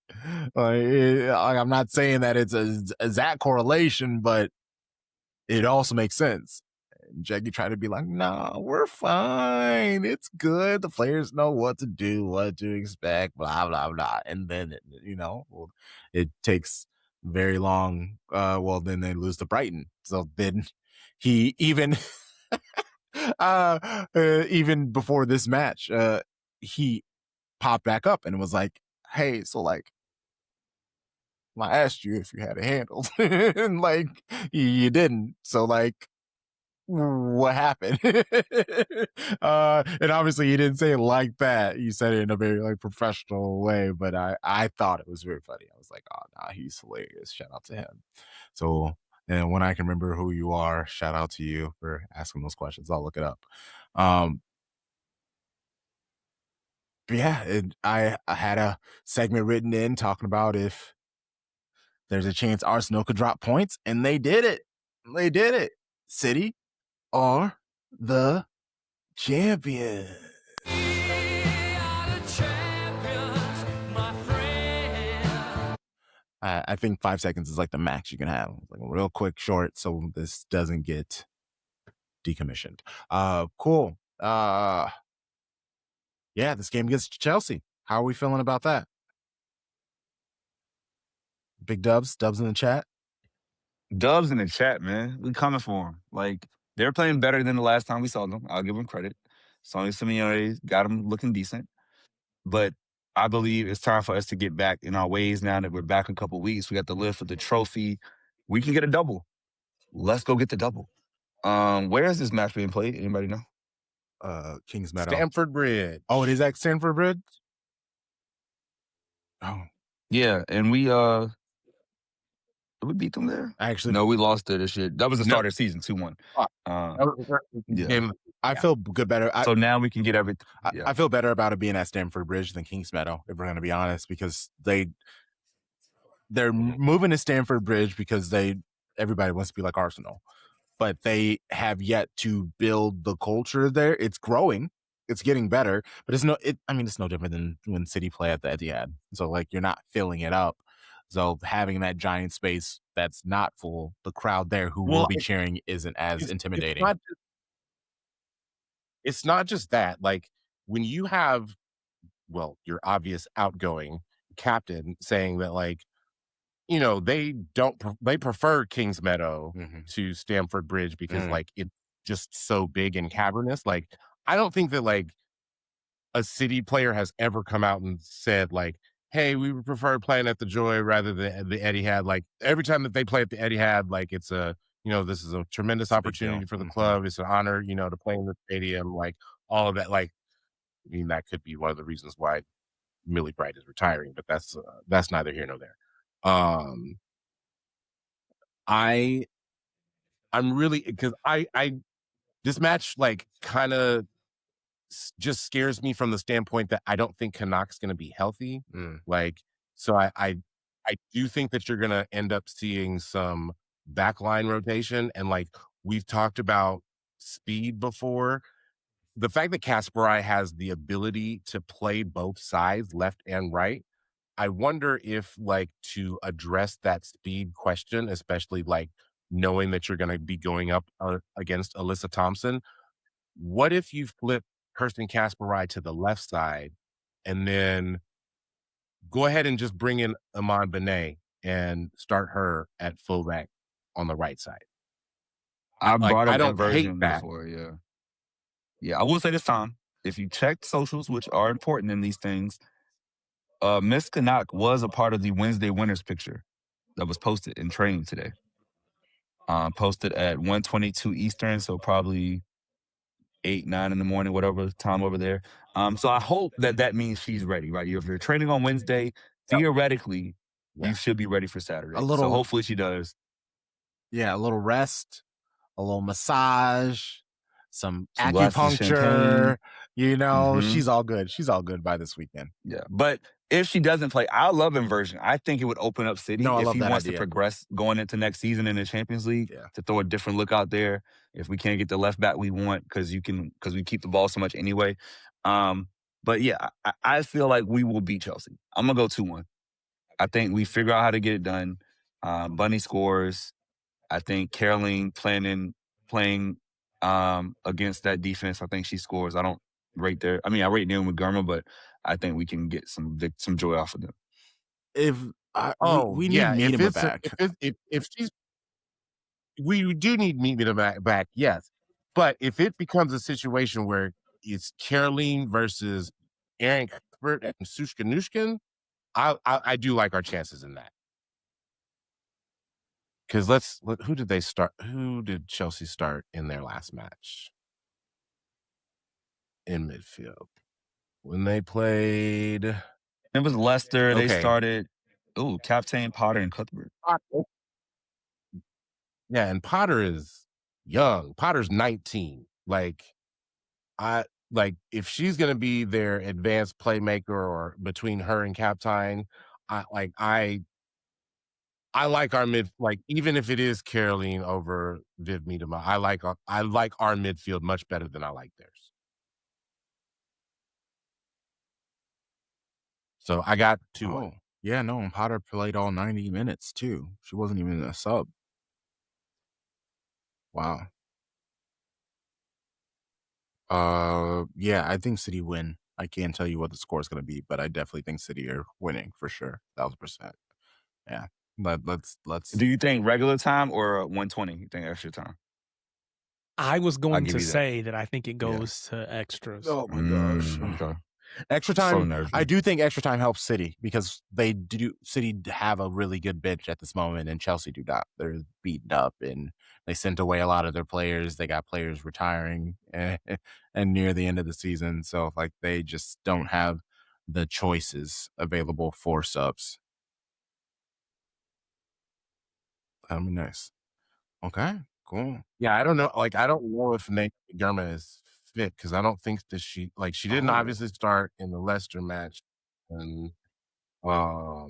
I'm not saying that it's a exact correlation, but it also makes sense. And Jeggy tried to be like, "No, we're fine. It's good. The players know what to do, what to expect, blah, blah, blah." And then, it takes very long. Then they lose to Brighton. So then he even, even before this match, he popped back up and was like, "Hey, so like, I asked you if you had it handled." And like, you didn't. So like, what happened? And obviously he didn't say it like that. He said it in a very like professional way, but I thought it was very funny. I was like, "Oh nah, he's hilarious. Shout out to him." So, and when I can remember who you are, shout out to you for asking those questions. I'll look it up. But yeah, I had a segment written in talking about if there's a chance Arsenal could drop points, and they did it. City are the champions. I think 5 seconds is like the max you can have. Like real quick, short, so this doesn't get decommissioned. Cool. Yeah, this game against Chelsea. How are we feeling about that? Big dubs in the chat.
Dubs in the chat, man. We coming for them. Like, they're playing better than the last time we saw them. I'll give them credit. Sonny Simeone got them looking decent. But I believe it's time for us to get back in our ways now that we're back in a couple weeks. We got the live for the trophy. We can get a double. Let's go get the double. Where is this match being played? Anybody know?
Kings Meadow.
Stamford Bridge.
Oh, it is at Stamford Bridge? Oh.
Yeah, and we beat them there? No, we lost it this year. That was the start of the season, 2-1. Yeah.
I feel good better.
So now we can get everything.
I feel better about it being at Stamford Bridge than Kings Meadow, if we're going to be honest, because they're moving to Stamford Bridge because everybody wants to be like Arsenal, but they have yet to build the culture there. It's growing. It's getting better, but it's no different than when City play at the Etihad. So like, you're not filling it up. So having that giant space that's not full, the crowd there who will be cheering isn't as intimidating.
It's not just that. Like, when you have, your obvious outgoing captain saying that, like, they prefer Kings Meadow to Stamford Bridge because like it's just so big and cavernous. Like, I don't think that like a City player has ever come out and said like, "Hey, we would prefer playing at the Joy rather than the Etihad." Like, every time that they play at the Etihad, like, it's this is a tremendous opportunity for the club. It's an honor, to play in the stadium, like all of that. Like, I mean, that could be one of the reasons why Millie Bright is retiring, but that's neither here nor there. I'm really, because this match like kind of just scares me from the standpoint that I don't think Kanak's going to be healthy. Like, so I do think that you're going to end up seeing some backline rotation, and like we've talked about speed before. The fact that Kasparai has the ability to play both sides, left and right, I wonder if, like, to address that speed question, especially like knowing that you're going to be going up against Alyssa Thompson, what if you flip Kirsten Kasparai to the left side and then go ahead and just bring in Iman Benet and start her at fullback on the right side?
I
Like,
brought
I
up
don't hate
inversion
that.
before, yeah. Yeah, I will say this time, if you check socials, which are important in these things, Miss Kanak was a part of the Wednesday winners picture that was posted in training today. Posted at 1:22 Eastern, so probably 8, 9 in the morning, whatever time over there. So I hope that means she's ready, right? If you're training on Wednesday, theoretically,
Yeah.
you should be ready for Saturday.
A
So
little,
hopefully she does.
yeah, a little rest, a little massage, some
Some glasses of champagne.
acupuncture. You know,
Mhm.
she's all good. She's all good by this weekend.
Yeah, but if she doesn't play, I love inversion. I think it would open up City
No, I
if
love
he
that
wants to
idea.
progress going into next season in the Champions League
Yeah.
to throw a different look out there. If we can't get the left back we want because we keep the ball so much anyway. But yeah, I feel like we will beat Chelsea. I'm gonna go 2-1. I think we figure out how to get it done. Bunny scores. I think Caroline playing against that defense. I think she scores. I don't rate their. I mean, I rate them with Gurma, but I think we can get some joy off of them.
If
Oh,
we need
yeah, if
Miedema
it's
back.
if she's we do need Meet back, yes. But if it becomes a situation where it's Caroline versus Aaron Cuthbert and Sushka Nushkin, I do like our chances in that. Because who did they start? Who did Chelsea start in their last match in midfield when they played?
It was Leicester. They
Okay,
started. Ooh, Captain Potter and Cuthbert.
yeah, and Potter is young. Potter's 19. If she's gonna be their advanced playmaker or between her and Captain, I like our even if it is Caroline over Viv Miedema, I like our midfield much better than I like theirs. So I got 2-1.
Oh, yeah, no, and Potter played all 90 minutes too. She wasn't even a sub. Wow. Yeah, I think City win. I can't tell you what the score is going to be, but I definitely think City are winning for sure. 1,000%. Yeah. Let's.
Do you think regular time or 120? You think extra time?
I was going
give
to
you that.
say that I think it goes to extras.
Oh my gosh.
Okay.
Extra
So
time.
nervy.
I do think extra time helps City because City have a really good bench at this moment, and Chelsea do not. They're beaten up, and they sent away a lot of their players. They got players retiring and near the end of the season, so they just don't have the choices available for subs. That'll be nice. Okay, cool.
Yeah, I don't know. I don't know if Nate Germa is fit because I don't think that she didn't
Oh.
obviously start in the Leicester match, and
Oh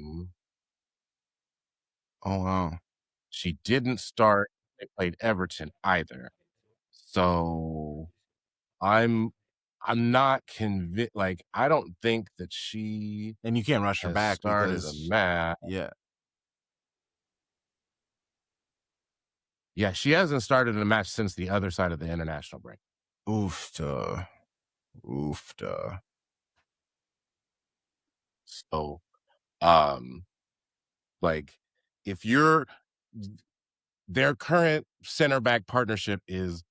wow.
she didn't start. They played Everton either, so I'm not convinced. I don't think that she
And you can't rush her
has
back
started a
because
match.
yeah.
Yeah, she hasn't started a match since the other side of the international break.
Oofta.
So, if their current center back partnership is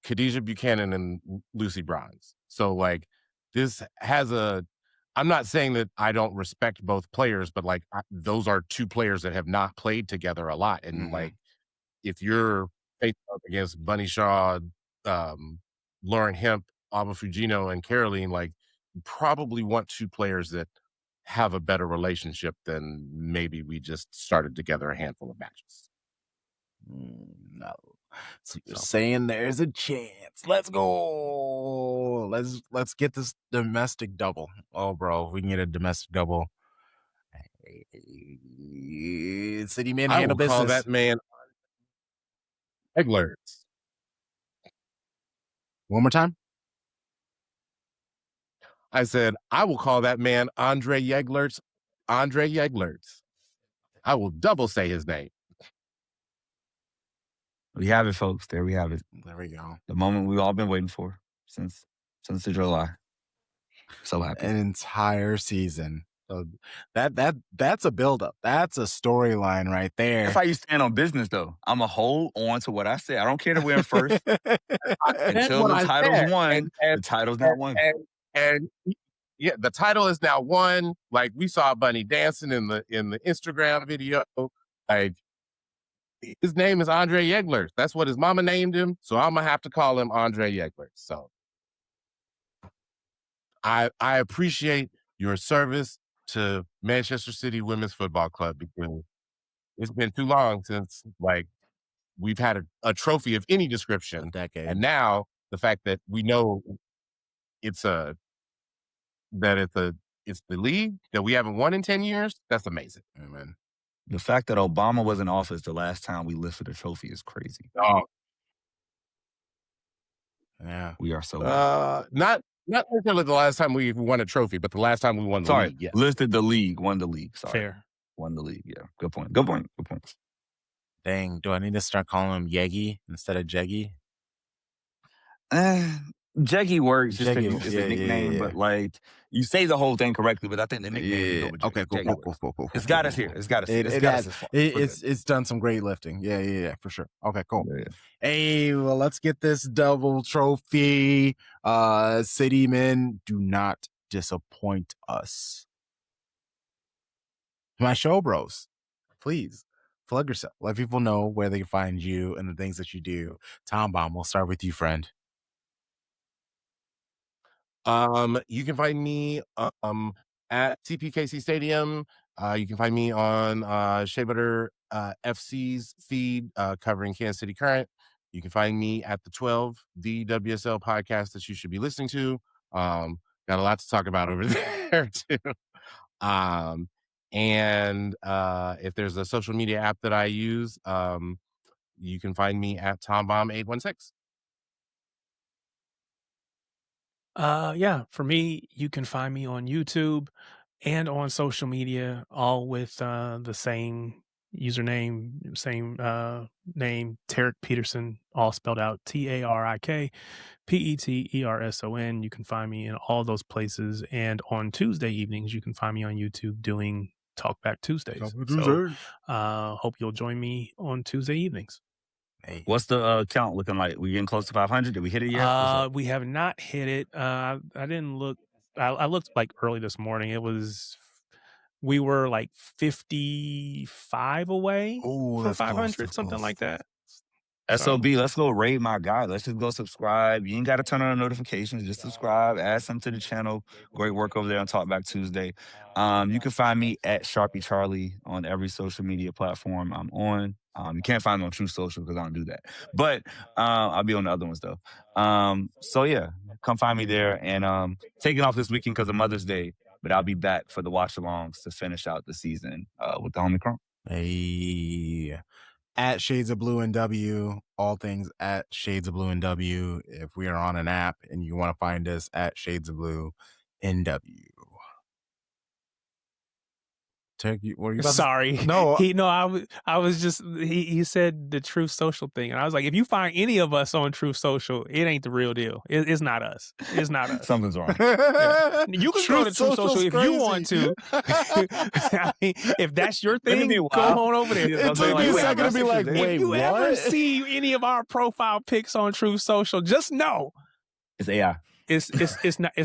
Khadijah Buchanan and Lucy Bronze. So this has I'm not saying that I don't respect both players, but those are two players that have not played together a lot. And
Mhm.
if you're facing up against Bunny Shaw, Lauren Hemp, Alba Fugino, and Caroline, you probably want two players that have a better relationship than maybe we just started together a handful of matches.
No. So you're
So.
saying there's a chance. Let's go. Let's get this domestic double. Oh, bro, if we can get a domestic double. City men
I
handle
will call
business.
that man Eglerts.
One more time.
I said, I will call that man Andre Yeglerts. Andre Yeglerts. I will double say his name.
We have it, folks. There we have it.
There we go.
The moment we've all been waiting for since the July. So happy.
An entire season. That's a buildup. That's a storyline right there.
That's how you stand on business, though. I'm going to hold on to what I said. I don't care that we're in first. Until the title's won, the title's not won.
And yeah, the title is now won. Like, we saw Bunny dancing in the Instagram video. Like, his name is Andre Yegler. That's what his mama named him. So I'm gonna have to call him Andre Yegler. So I appreciate your service to Manchester City Women's Football Club, because it's been too long since, like, we've had a trophy of any description.
A decade.
And now the fact that we know it's the league that we haven't won in 10 years, that's amazing.
Amen.
The fact that Obama was in office the last time we lifted a trophy is crazy.
Oh,
yeah.
We are so
not necessarily the last time we won a trophy, but the last time we won the league. Yes.
Listed the league, won the league. Sorry.
Fair.
Won the league. Yeah. Good point. Good point. Good point.
Dang, do I need to start calling him Yegi instead of Jeggy?
Jeggy works just
Jeggy,
because it's a nickname, but like, you say the whole thing correctly, but I think the nickname go with Jeggy.
Okay, cool.
It's got us here. It's got us.
It's done some great lifting. Yeah, for sure. Okay, cool.
Yeah.
Hey, well, let's get this double trophy. City men, do not disappoint us. My show bros, please plug yourself. Let people know where they can find you and the things that you do. Tom Bomb, we'll start with you, friend.
You can find me at CPKC Stadium. You can find me on Shea Butter FC's feed covering Kansas City Current. You can find me at the 12, the WSL podcast that you should be listening to. Got a lot to talk about over there too. And if there's a social media app that I use, you can find me at TomBomb816.
Yeah, for me, you can find me on YouTube and on social media, all with the same username, same name, Tarek Peterson, all spelled out TARIK PETERSON. You can find me in all those places, and on Tuesday evenings, you can find me on YouTube doing Talkback Tuesdays. So hope you'll join me on Tuesday evenings.
Hey.
What's the count looking like? We getting close to 500? Did we hit it yet?
We have not hit it. I didn't look. I looked like early this morning. We were like 55 away from 500, something like that.
SOB, let's go raid my guy. Let's just go subscribe. You ain't got to turn on the notifications. Just subscribe. Add something to the channel. Great work over there on Talkback Tuesday. You can find me at Sharpie Charlie on every social media platform I'm on. You can't find me on True Social because I don't do that. But I'll be on the other ones, though. So, yeah, come find me there. And taking off this weekend because of Mother's Day. But I'll be back for the watch-alongs to finish out the season with the homie Crunk.
Hey. At Shades of Blue NW, all things at Shades of Blue NW. If we are on an app and you want to find us at Shades of Blue NW.
Sorry.
No.
I was just, he said the Truth Social thing. And I was like, if you find any of us on Truth Social, it ain't the real deal. It's not us. It's not us.
Something's wrong.
Yeah. You can go to Truth Social if you want to. I mean, if that's your thing, go on over there.
It took me a second to be like, wait,
if you
what?
ever see any of our profile pics on Truth Social, just know
it's AI.
It's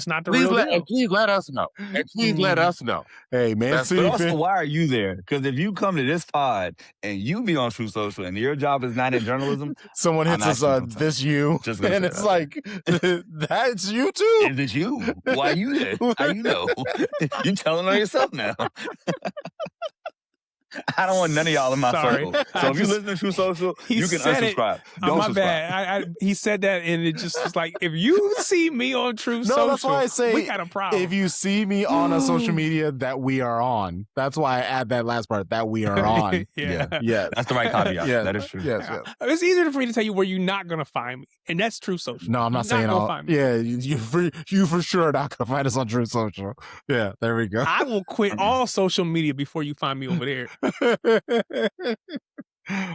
not the real deal.
And please let us know. And please let us know.
Hey, man.
But also, why are you there? Because if you come to this pod and you be on True Social and your job is not in journalism,
someone hits us on this you, and it's like, that's you too.
Is it you? Why you there? How you know? You telling on yourself now. I don't want none of y'all in my circle. So if you listen to True Social, you can unsubscribe. Don't
my
subscribe.
bad. He said that, and it just was like, if you see me on True Social,
that's why I say
we got a problem.
If you see me on a social media that we are on, that's why I add that last part, that we are on.
Yeah.
That's the right caveat.
Yeah,
that is true.
Yes.
It's easier for me to tell you where you're not going to find me, and that's True Social.
No, I'm not saying all. Yeah, you for sure are not going to find us on True Social. Yeah, there we go.
I will quit all social media before you find me over there.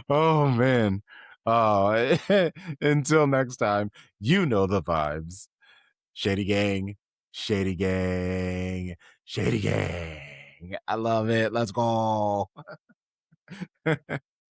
Oh man. Until next time, you know the vibes. Shady gang, shady gang, shady gang. I love it. Let's go.